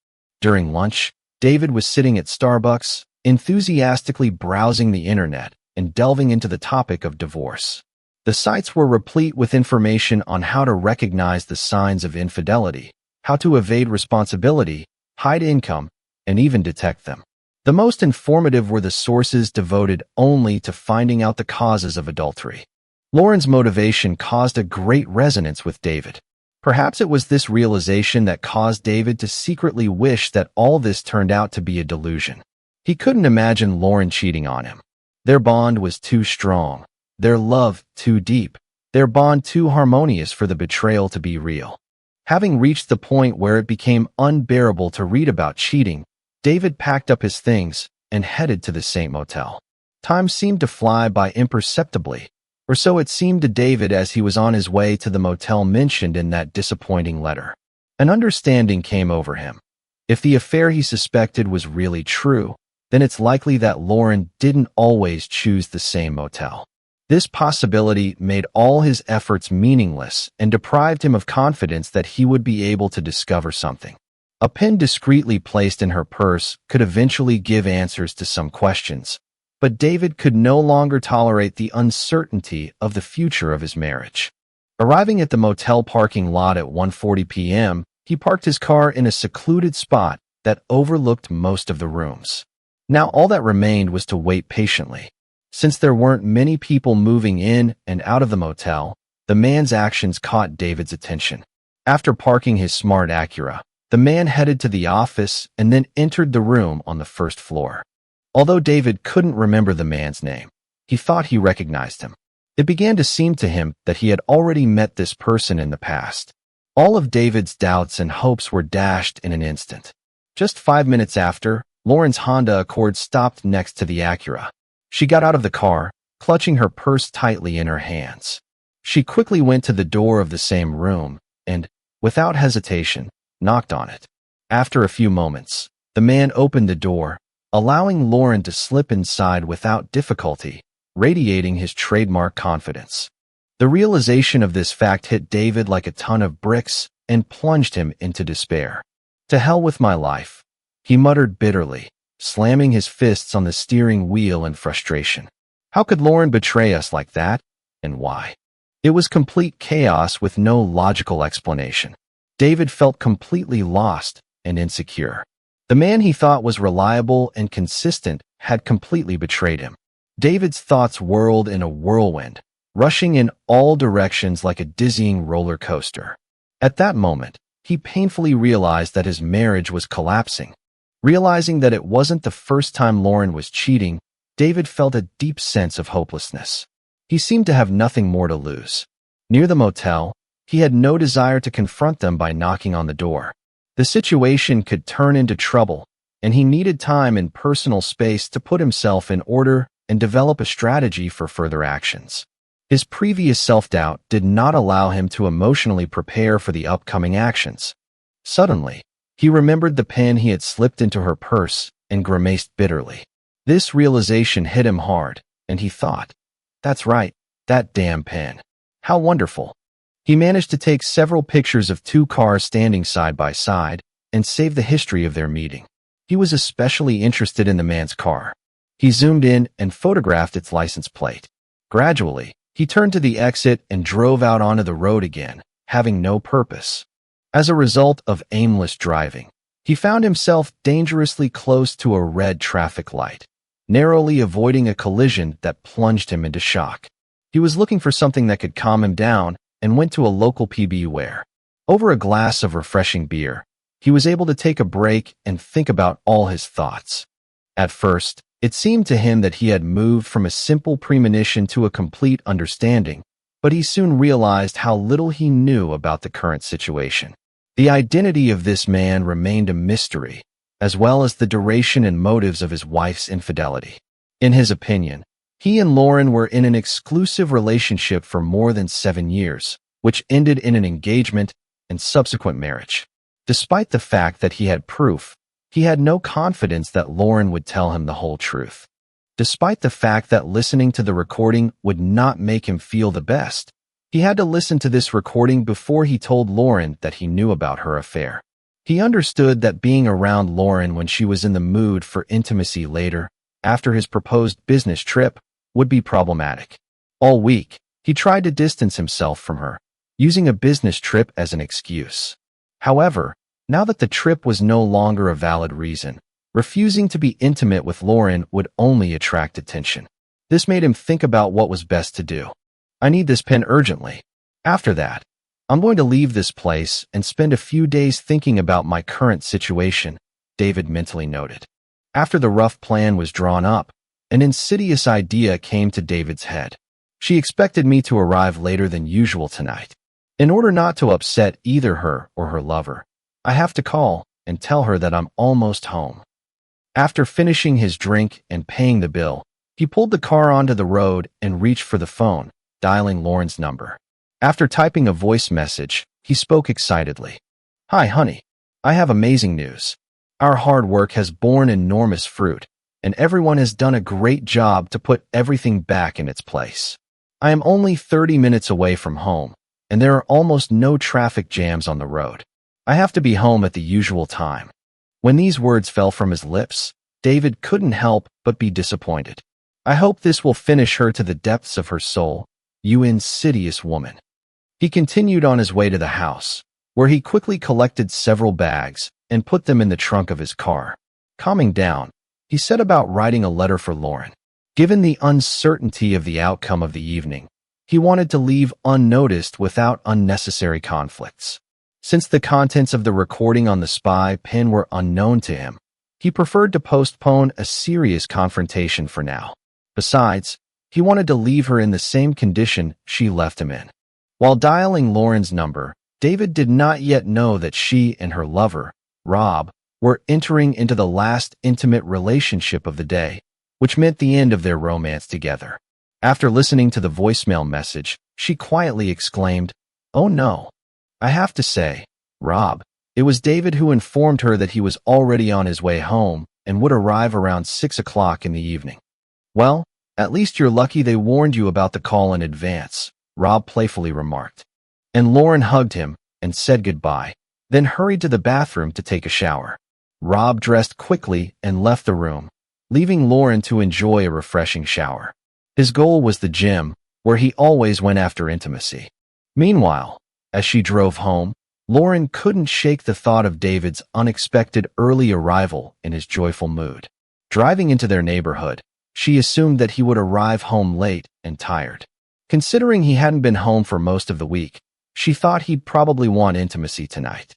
During lunch, David was sitting at Starbucks, enthusiastically browsing the internet and delving into the topic of divorce. The sites were replete with information on how to recognize the signs of infidelity, how to evade responsibility, hide income, and even detect them. The most informative were the sources devoted only to finding out the causes of adultery. Lauren's motivation caused a great resonance with David. Perhaps it was this realization that caused David to secretly wish that all this turned out to be a delusion. He couldn't imagine Lauren cheating on him. Their bond was too strong, their love too deep, their bond too harmonious for the betrayal to be real. Having reached the point where it became unbearable to read about cheating, David packed up his things and headed to the Saint Motel. Time seemed to fly by imperceptibly, or so it seemed to David as he was on his way to the motel mentioned in that disappointing letter. An understanding came over him. If the affair he suspected was really true, then it's likely that Lauren didn't always choose the same motel. This possibility made all his efforts meaningless and deprived him of confidence that he would be able to discover something. A pen discreetly placed in her purse could eventually give answers to some questions, but David could no longer tolerate the uncertainty of the future of his marriage. Arriving at the motel parking lot at 1:40 p.m., he parked his car in a secluded spot that overlooked most of the rooms. Now all that remained was to wait patiently. Since there weren't many people moving in and out of the motel, the man's actions caught David's attention. After parking his smart Acura, The man headed to the office and then entered the room on the first floor. Although David couldn't remember the man's name, he thought he recognized him. It began to seem to him that he had already met this person in the past. All of David's doubts and hopes were dashed in an instant. Just 5 minutes after, Lauren's Honda Accord stopped next to the Acura. She got out of the car, clutching her purse tightly in her hands. She quickly went to the door of the same room and, without hesitation, knocked on it. After a few moments, the man opened the door, allowing Lauren to slip inside without difficulty, radiating his trademark confidence. The realization of this fact hit David like a ton of bricks and plunged him into despair. "To hell with my life," he muttered bitterly, slamming his fists on the steering wheel in frustration. How could Lauren betray us like that, and why? It was complete chaos with no logical explanation. David felt completely lost and insecure. The man he thought was reliable and consistent had completely betrayed him. David's thoughts whirled in a whirlwind, rushing in all directions like a dizzying roller coaster. At that moment, he painfully realized that his marriage was collapsing. Realizing that it wasn't the first time Lauren was cheating, David felt a deep sense of hopelessness. He seemed to have nothing more to lose. Near the motel, he had no desire to confront them by knocking on the door. The situation could turn into trouble, and he needed time and personal space to put himself in order and develop a strategy for further actions. His previous self-doubt did not allow him to emotionally prepare for the upcoming actions. Suddenly, he remembered the pen he had slipped into her purse and grimaced bitterly. This realization hit him hard, and he thought, "That's right, that damn pen. How wonderful." He managed to take several pictures of two cars standing side by side and save the history of their meeting. He was especially interested in the man's car. He zoomed in and photographed its license plate. Gradually, he turned to the exit and drove out onto the road again, having no purpose. As a result of aimless driving, he found himself dangerously close to a red traffic light, narrowly avoiding a collision that plunged him into shock. He was looking for something that could calm him down and went to a local PB where, over a glass of refreshing beer, he was able to take a break and think about all his thoughts. At first, it seemed to him that he had moved from a simple premonition to a complete understanding, but he soon realized how little he knew about the current situation. The identity of this man remained a mystery, as well as the duration and motives of his wife's infidelity. In his opinion, he and Lauren were in an exclusive relationship for more than 7 years, which ended in an engagement and subsequent marriage. Despite the fact that he had proof, he had no confidence that Lauren would tell him the whole truth. Despite the fact that listening to the recording would not make him feel the best, he had to listen to this recording before he told Lauren that he knew about her affair. He understood that being around Lauren when she was in the mood for intimacy later, after his proposed business trip, would be problematic. All week, he tried to distance himself from her, using a business trip as an excuse. However, now that the trip was no longer a valid reason, refusing to be intimate with Lauren would only attract attention. This made him think about what was best to do. "I need this pen urgently. After that, I'm going to leave this place and spend a few days thinking about my current situation," David mentally noted. After the rough plan was drawn up, an insidious idea came to David's head. "She expected me to arrive later than usual tonight. In order not to upset either her or her lover, I have to call and tell her that I'm almost home." After finishing his drink and paying the bill, he pulled the car onto the road and reached for the phone, dialing Lauren's number. After typing a voice message, he spoke excitedly. "Hi, honey. I have amazing news. Our hard work has borne enormous fruit, and everyone has done a great job to put everything back in its place. I am only 30 minutes away from home, and there are almost no traffic jams on the road. I have to be home at the usual time." When these words fell from his lips, David couldn't help but be disappointed. "I hope this will finish her to the depths of her soul, you insidious woman." He continued on his way to the house, where he quickly collected several bags and put them in the trunk of his car. Calming down, he set about writing a letter for Lauren. Given the uncertainty of the outcome of the evening, he wanted to leave unnoticed without unnecessary conflicts. Since the contents of the recording on the spy pen were unknown to him, he preferred to postpone a serious confrontation for now. Besides, he wanted to leave her in the same condition she left him in. While dialing Lauren's number, David did not yet know that she and her lover, Rob, were entering into the last intimate relationship of the day, which meant the end of their romance together. After listening to the voicemail message, she quietly exclaimed, "Oh no." I have to say, Rob, it was David who informed her that he was already on his way home and would arrive around 6 o'clock in the evening. Well, at least you're lucky they warned you about the call in advance, Rob playfully remarked. And Lauren hugged him and said goodbye, then hurried to the bathroom to take a shower. Rob dressed quickly and left the room, leaving Lauren to enjoy a refreshing shower. His goal was the gym, where he always went after intimacy. Meanwhile, as she drove home, Lauren couldn't shake the thought of David's unexpected early arrival in his joyful mood. Driving into their neighborhood, she assumed that he would arrive home late and tired. Considering he hadn't been home for most of the week, she thought he'd probably want intimacy tonight.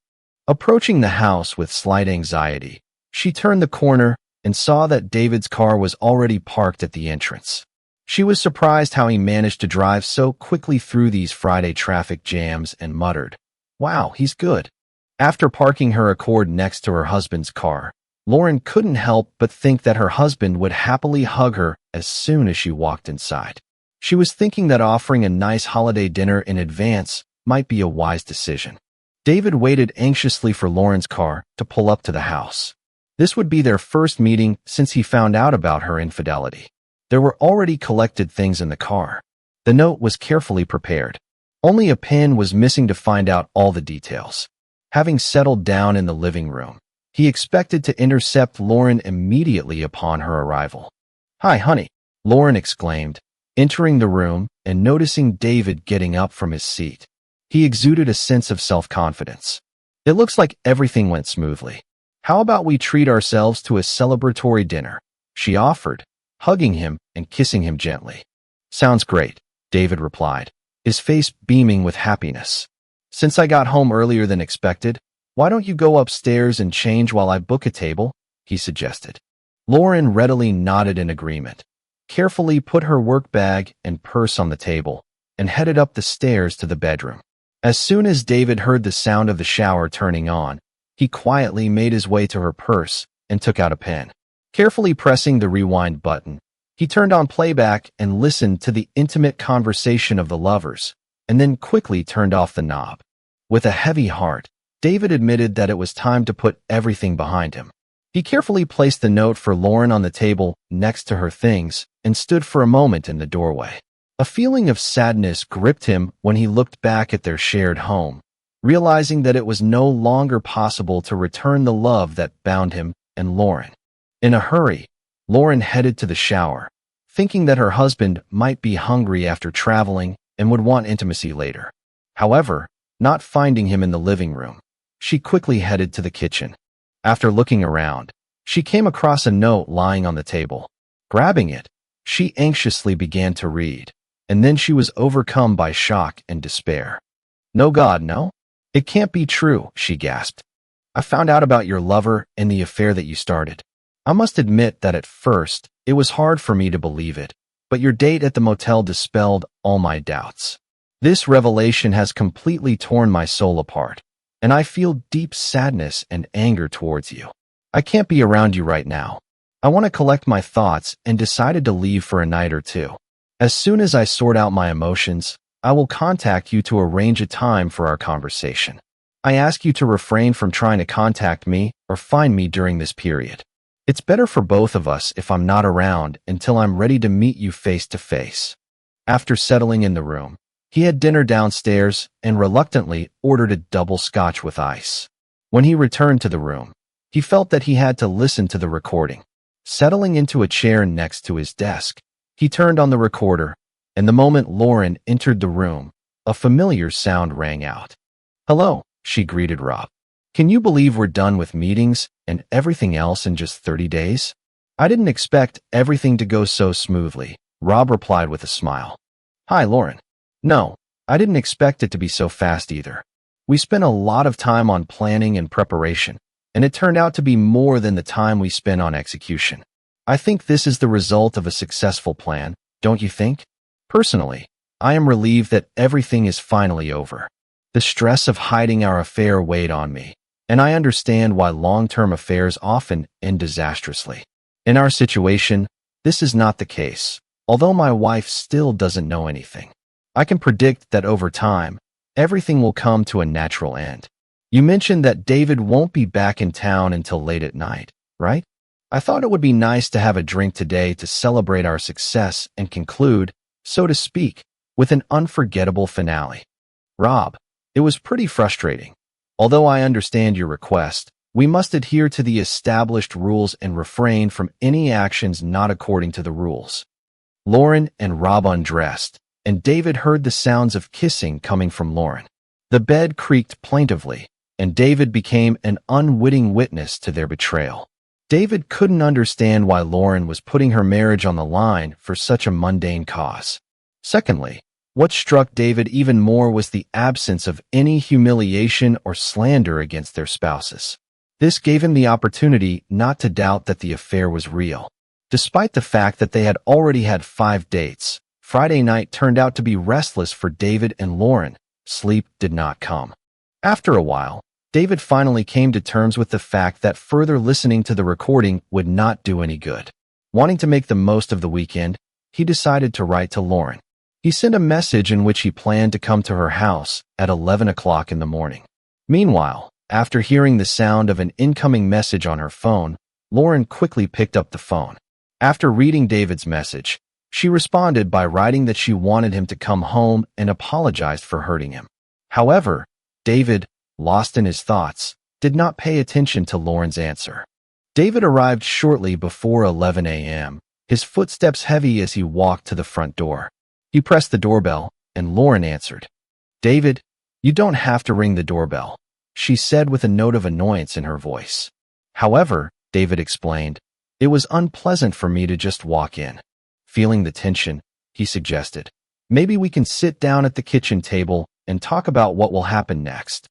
Approaching the house with slight anxiety, she turned the corner and saw that David's car was already parked at the entrance. She was surprised how he managed to drive so quickly through these Friday traffic jams and muttered, "Wow, he's good." After parking her Accord next to her husband's car, Lauren couldn't help but think that her husband would happily hug her as soon as she walked inside. She was thinking that offering a nice holiday dinner in advance might be a wise decision. David waited anxiously for Lauren's car to pull up to the house. This would be their first meeting since he found out about her infidelity. There were already collected things in the car. The note was carefully prepared. Only a pen was missing to find out all the details. Having settled down in the living room, he expected to intercept Lauren immediately upon her arrival. "Hi, honey," Lauren exclaimed, entering the room and noticing David getting up from his seat. He exuded a sense of self-confidence. "It looks like everything went smoothly. How about we treat ourselves to a celebratory dinner?" she offered, hugging him and kissing him gently. "Sounds great," David replied, his face beaming with happiness. "Since I got home earlier than expected, why don't you go upstairs and change while I book a table?" he suggested. Lauren readily nodded in agreement, carefully put her work bag and purse on the table, and headed up the stairs to the bedroom. As soon as David heard the sound of the shower turning on, he quietly made his way to her purse and took out a pen. Carefully pressing the rewind button, he turned on playback and listened to the intimate conversation of the lovers, and then quickly turned off the knob. With a heavy heart, David admitted that it was time to put everything behind him. He carefully placed the note for Lauren on the table next to her things and stood for a moment in the doorway. A feeling of sadness gripped him when he looked back at their shared home, realizing that it was no longer possible to return the love that bound him and Lauren. In a hurry, Lauren headed to the shower, thinking that her husband might be hungry after traveling and would want intimacy later. However, not finding him in the living room, she quickly headed to the kitchen. After looking around, she came across a note lying on the table. Grabbing it, she anxiously began to read, and then she was overcome by shock and despair. "No, God, no. It can't be true," she gasped. "I found out about your lover and the affair that you started. I must admit that at first, it was hard for me to believe it, but your date at the motel dispelled all my doubts. This revelation has completely torn my soul apart, and I feel deep sadness and anger towards you. I can't be around you right now. I want to collect my thoughts and decided to leave for a night or two. As soon as I sort out my emotions, I will contact you to arrange a time for our conversation. I ask you to refrain from trying to contact me or find me during this period. It's better for both of us if I'm not around until I'm ready to meet you face to face." After settling in the room, he had dinner downstairs and reluctantly ordered a double scotch with ice. When he returned to the room, he felt that he had to listen to the recording. Settling into a chair next to his desk, he turned on the recorder, and the moment Lauren entered the room, a familiar sound rang out. "Hello," she greeted Rob. "Can you believe we're done with meetings and everything else in just 30 days? I didn't expect everything to go so smoothly," Rob replied with a smile. "Hi, Lauren. No, I didn't expect it to be so fast either. We spent a lot of time on planning and preparation, and it turned out to be more than the time we spent on execution. I think this is the result of a successful plan, don't you think? Personally, I am relieved that everything is finally over. The stress of hiding our affair weighed on me, and I understand why long-term affairs often end disastrously. In our situation, this is not the case, although my wife still doesn't know anything. I can predict that over time, everything will come to a natural end. You mentioned that David won't be back in town until late at night, right? I thought it would be nice to have a drink today to celebrate our success and conclude, so to speak, with an unforgettable finale. Rob, it was pretty frustrating. Although I understand your request, we must adhere to the established rules and refrain from any actions not according to the rules. Lauren and Rob undressed, and David heard the sounds of kissing coming from Lauren. The bed creaked plaintively, and David became an unwitting witness to their betrayal. David couldn't understand why Lauren was putting her marriage on the line for such a mundane cause. Secondly, what struck David even more was the absence of any humiliation or slander against their spouses. This gave him the opportunity not to doubt that the affair was real. Despite the fact that they had already had 5 dates, Friday night turned out to be restless for David and Lauren. Sleep did not come. After a while, David finally came to terms with the fact that further listening to the recording would not do any good. Wanting to make the most of the weekend, he decided to write to Lauren. He sent a message in which he planned to come to her house at 11 o'clock in the morning. Meanwhile, after hearing the sound of an incoming message on her phone, Lauren quickly picked up the phone. After reading David's message, she responded by writing that she wanted him to come home and apologized for hurting him. However, David, lost in his thoughts, did not pay attention to Lauren's answer. David arrived shortly before 11 a.m., his footsteps heavy as he walked to the front door. He pressed the doorbell, and Lauren answered. "David, you don't have to ring the doorbell," she said with a note of annoyance in her voice. However, David explained, it was unpleasant for me to just walk in. Feeling the tension, he suggested, "Maybe we can sit down at the kitchen table and talk about what will happen next."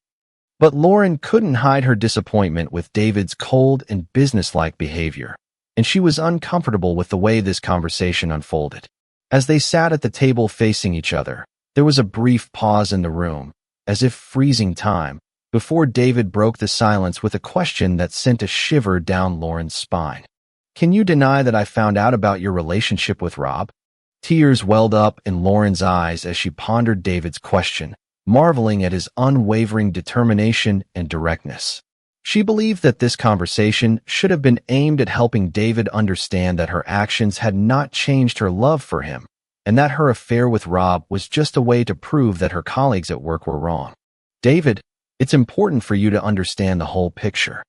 But Lauren couldn't hide her disappointment with David's cold and businesslike behavior, and she was uncomfortable with the way this conversation unfolded. As they sat at the table facing each other, there was a brief pause in the room, as if freezing time, before David broke the silence with a question that sent a shiver down Lauren's spine. "Can you deny that I found out about your relationship with Rob?" Tears welled up in Lauren's eyes as she pondered David's question, marveling at his unwavering determination and directness. She believed that this conversation should have been aimed at helping David understand that her actions had not changed her love for him, and that her affair with Rob was just a way to prove that her colleagues at work were wrong. "David, it's important for you to understand the whole picture."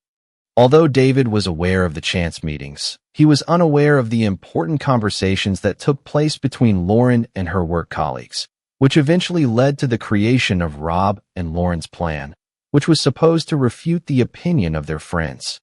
Although David was aware of the chance meetings, he was unaware of the important conversations that took place between Lauren and her work colleagues, which eventually led to the creation of Rob and Lauren's plan, which was supposed to refute the opinion of their friends.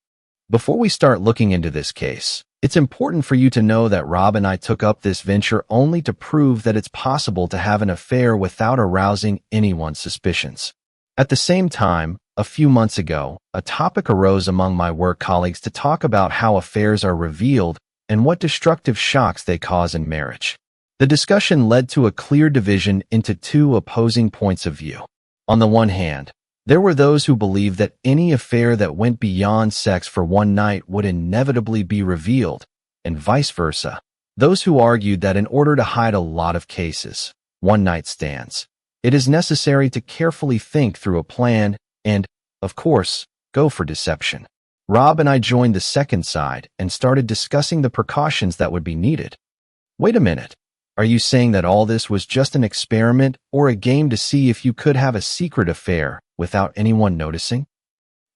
Before we start looking into this case, it's important for you to know that Rob and I took up this venture only to prove that it's possible to have an affair without arousing anyone's suspicions. At the same time, a few months ago, a topic arose among my work colleagues to talk about how affairs are revealed and what destructive shocks they cause in marriage. The discussion led to a clear division into 2 opposing points of view. On the one hand, there were those who believed that any affair that went beyond sex for one night would inevitably be revealed, and vice versa. Those who argued that in order to hide a lot of cases, one-night stands, it is necessary to carefully think through a plan and, of course, go for deception. Rob and I joined the second side and started discussing the precautions that would be needed. Wait a minute. Are you saying that all this was just an experiment or a game to see if you could have a secret affair without anyone noticing?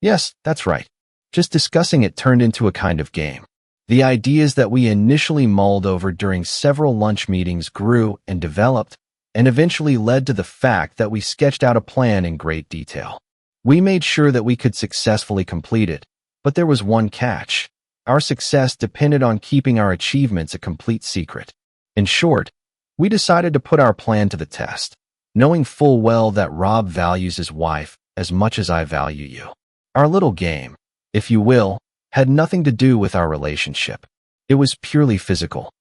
Yes, that's right. Just discussing it turned into a kind of game. The ideas that we initially mulled over during several lunch meetings grew and developed, and eventually led to the fact that we sketched out a plan in great detail. We made sure that we could successfully complete it, but there was one catch. Our success depended on keeping our achievements a complete secret. In short, we decided to put our plan to the test. Knowing full well that Rob values his wife as much as I value you. Our little game, if you will, had nothing to do with our relationship. It was purely physical.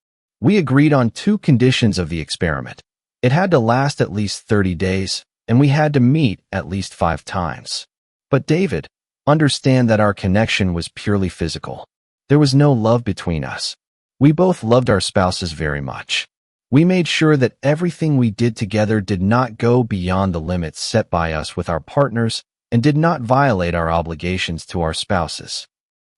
We agreed on 2 conditions of the experiment. It had to last at least 30 days, and we had to meet at least 5 times. But David, understand that our connection was purely physical. There was no love between us. We both loved our spouses very much. We made sure that everything we did together did not go beyond the limits set by us with our partners and did not violate our obligations to our spouses.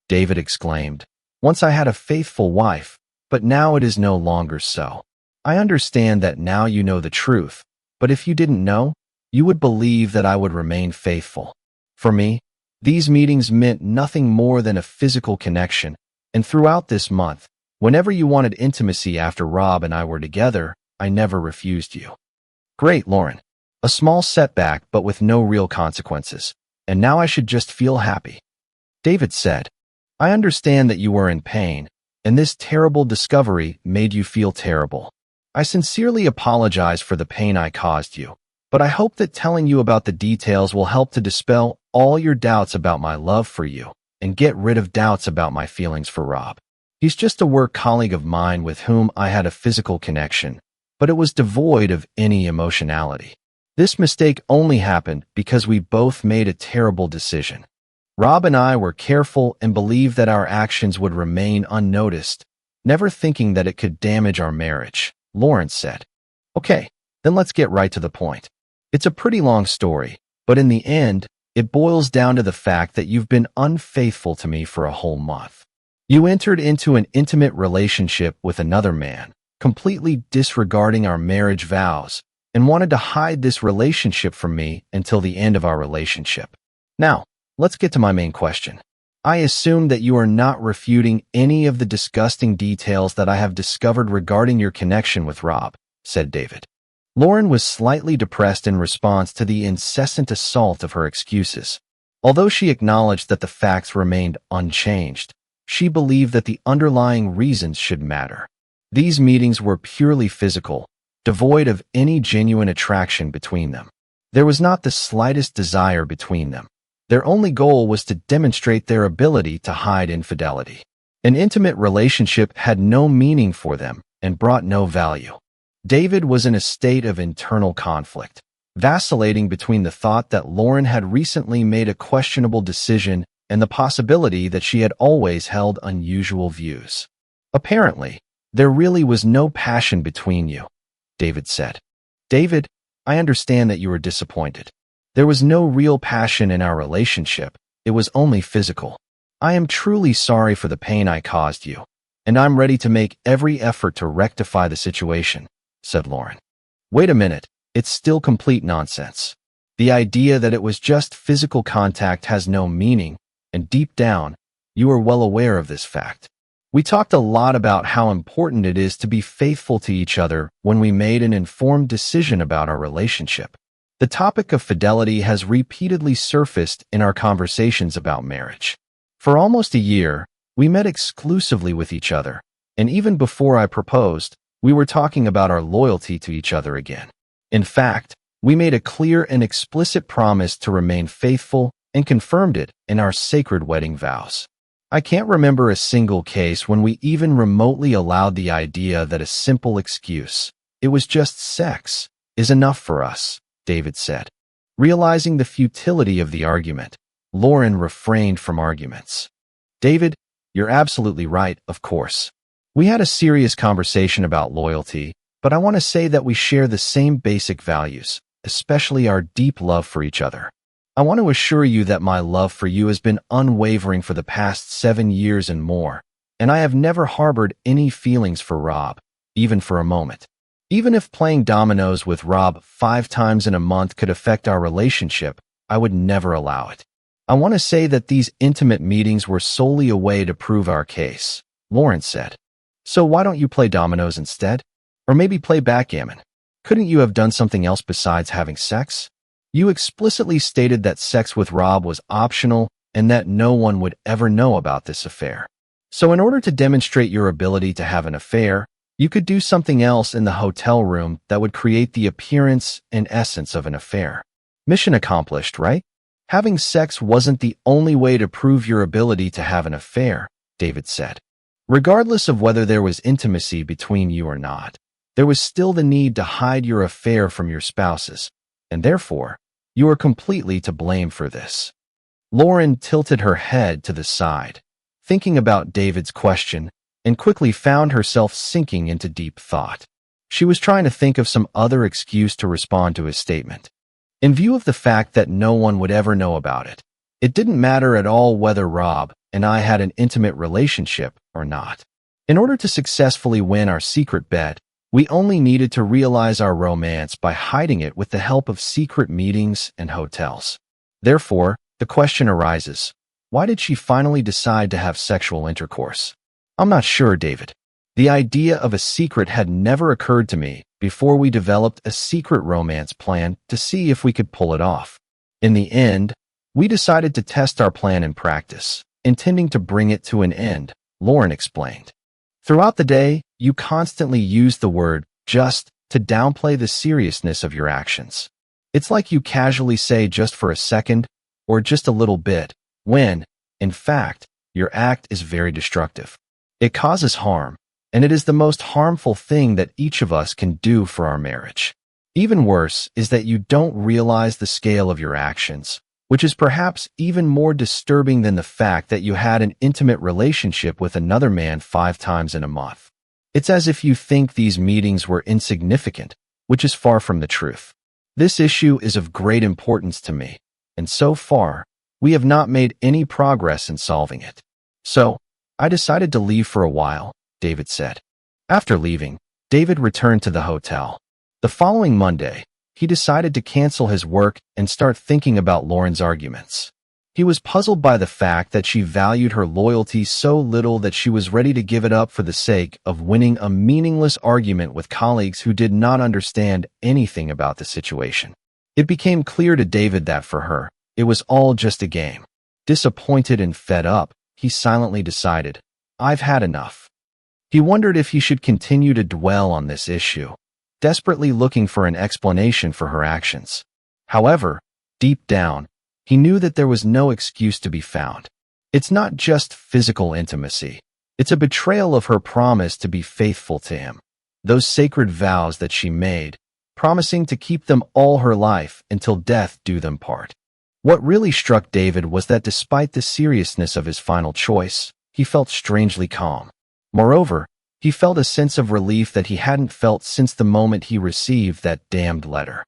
David exclaimed, "Once I had a faithful wife, but now it is no longer so. I understand that now you know the truth, but if you didn't know, you would believe that I would remain faithful. For me, these meetings meant nothing more than a physical connection, and throughout this month, whenever you wanted intimacy after Rob and I were together, I never refused you." Great, Lauren. A small setback, but with no real consequences. And now I should just feel happy. David said, "I understand that you were in pain, and this terrible discovery made you feel terrible. I sincerely apologize for the pain I caused you, but I hope that telling you about the details will help to dispel all your doubts about my love for you and get rid of doubts about my feelings for Rob. He's just a work colleague of mine with whom I had a physical connection, but it was devoid of any emotionality. This mistake only happened because we both made a terrible decision. Rob and I were careful and believed that our actions would remain unnoticed, never thinking that it could damage our marriage," Lawrence said. "Okay, then let's get right to the point. It's a pretty long story, but in the end, it boils down to the fact that you've been unfaithful to me for a whole month. You entered into an intimate relationship with another man, completely disregarding our marriage vows, and wanted to hide this relationship from me until the end of our relationship. Now, let's get to my main question. I assume that you are not refuting any of the disgusting details that I have discovered regarding your connection with Rob," said David. Lauren was slightly depressed in response to the incessant assault of her excuses. Although she acknowledged that the facts remained unchanged, she believed that the underlying reasons should matter. These meetings were purely physical, devoid of any genuine attraction between them. There was not the slightest desire between them. Their only goal was to demonstrate their ability to hide infidelity. An intimate relationship had no meaning for them and brought no value. David was in a state of internal conflict, vacillating between the thought that Lauren had recently made a questionable decision and the possibility that she had always held unusual views. "Apparently, there really was no passion between you," David said. "David, I understand that you were disappointed. There was no real passion in our relationship. It was only physical. I am truly sorry for the pain I caused you, and I'm ready to make every effort to rectify the situation," said Lauren. "Wait a minute, it's still complete nonsense. The idea that it was just physical contact has no meaning, and deep down, you are well aware of this fact. We talked a lot about how important it is to be faithful to each other when we made an informed decision about our relationship. The topic of fidelity has repeatedly surfaced in our conversations about marriage. For almost a year, we met exclusively with each other, and even before I proposed, we were talking about our loyalty to each other again. In fact, we made a clear and explicit promise to remain faithful and confirmed it in our sacred wedding vows. I can't remember a single case when we even remotely allowed the idea that a simple excuse, "It was just sex," is enough for us," David said. Realizing the futility of the argument, Lauren refrained from arguments. "David, you're absolutely right, of course. We had a serious conversation about loyalty, but I want to say that we share the same basic values, especially our deep love for each other. I want to assure you that my love for you has been unwavering for the past 7 years and more, and I have never harbored any feelings for Rob, even for a moment. Even if playing dominoes with Rob 5 times in a month could affect our relationship, I would never allow it. I want to say that these intimate meetings were solely a way to prove our case," Lawrence said. "So why don't you play dominoes instead? Or maybe play backgammon? Couldn't you have done something else besides having sex? You explicitly stated that sex with Rob was optional and that no one would ever know about this affair. So in order to demonstrate your ability to have an affair, you could do something else in the hotel room that would create the appearance and essence of an affair. Mission accomplished, right?" Having sex wasn't the only way to prove your ability to have an affair, David said. Regardless of whether there was intimacy between you or not, there was still the need to hide your affair from your spouses, and therefore, you are completely to blame for this. Lauren tilted her head to the side, thinking about David's question, and quickly found herself sinking into deep thought. She was trying to think of some other excuse to respond to his statement. In view of the fact that no one would ever know about it, it didn't matter at all whether Rob and I had an intimate relationship or not. In order to successfully win our secret bet, we only needed to realize our romance by hiding it with the help of secret meetings and hotels. Therefore, the question arises, why did she finally decide to have sexual intercourse? I'm not sure, David. The idea of a secret had never occurred to me before we developed a secret romance plan to see if we could pull it off. In the end, we decided to test our plan in practice, intending to bring it to an end, Lauren explained. Throughout the day, you constantly used the word just to downplay the seriousness of your actions. It's like you casually say just for a second or just a little bit, when, in fact, your act is very destructive. It causes harm, and it is the most harmful thing that each of us can do for our marriage. Even worse is that you don't realize the scale of your actions, which is perhaps even more disturbing than the fact that you had an intimate relationship with another man 5 times in a month. It's as if you think these meetings were insignificant, which is far from the truth. This issue is of great importance to me, and so far, we have not made any progress in solving it. So, I decided to leave for a while, David said. After leaving, David returned to the hotel. The following Monday, he decided to cancel his work and start thinking about Lauren's arguments. He was puzzled by the fact that she valued her loyalty so little that she was ready to give it up for the sake of winning a meaningless argument with colleagues who did not understand anything about the situation. It became clear to David that for her, it was all just a game. Disappointed and fed up, he silently decided, I've had enough. He wondered if he should continue to dwell on this issue, desperately looking for an explanation for her actions. However, deep down, he knew that there was no excuse to be found. It's not just physical intimacy. It's a betrayal of her promise to be faithful to him. Those sacred vows that she made, promising to keep them all her life until death do them part. What really struck David was that despite the seriousness of his final choice, he felt strangely calm. Moreover, he felt a sense of relief that he hadn't felt since the moment he received that damned letter.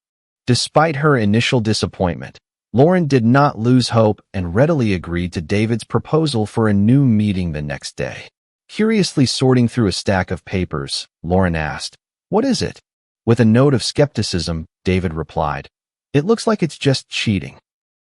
Despite her initial disappointment, Lauren did not lose hope and readily agreed to David's proposal for a new meeting the next day. Curiously sorting through a stack of papers, Lauren asked, "What is it?" With a note of skepticism, David replied, "It looks like it's just cheating."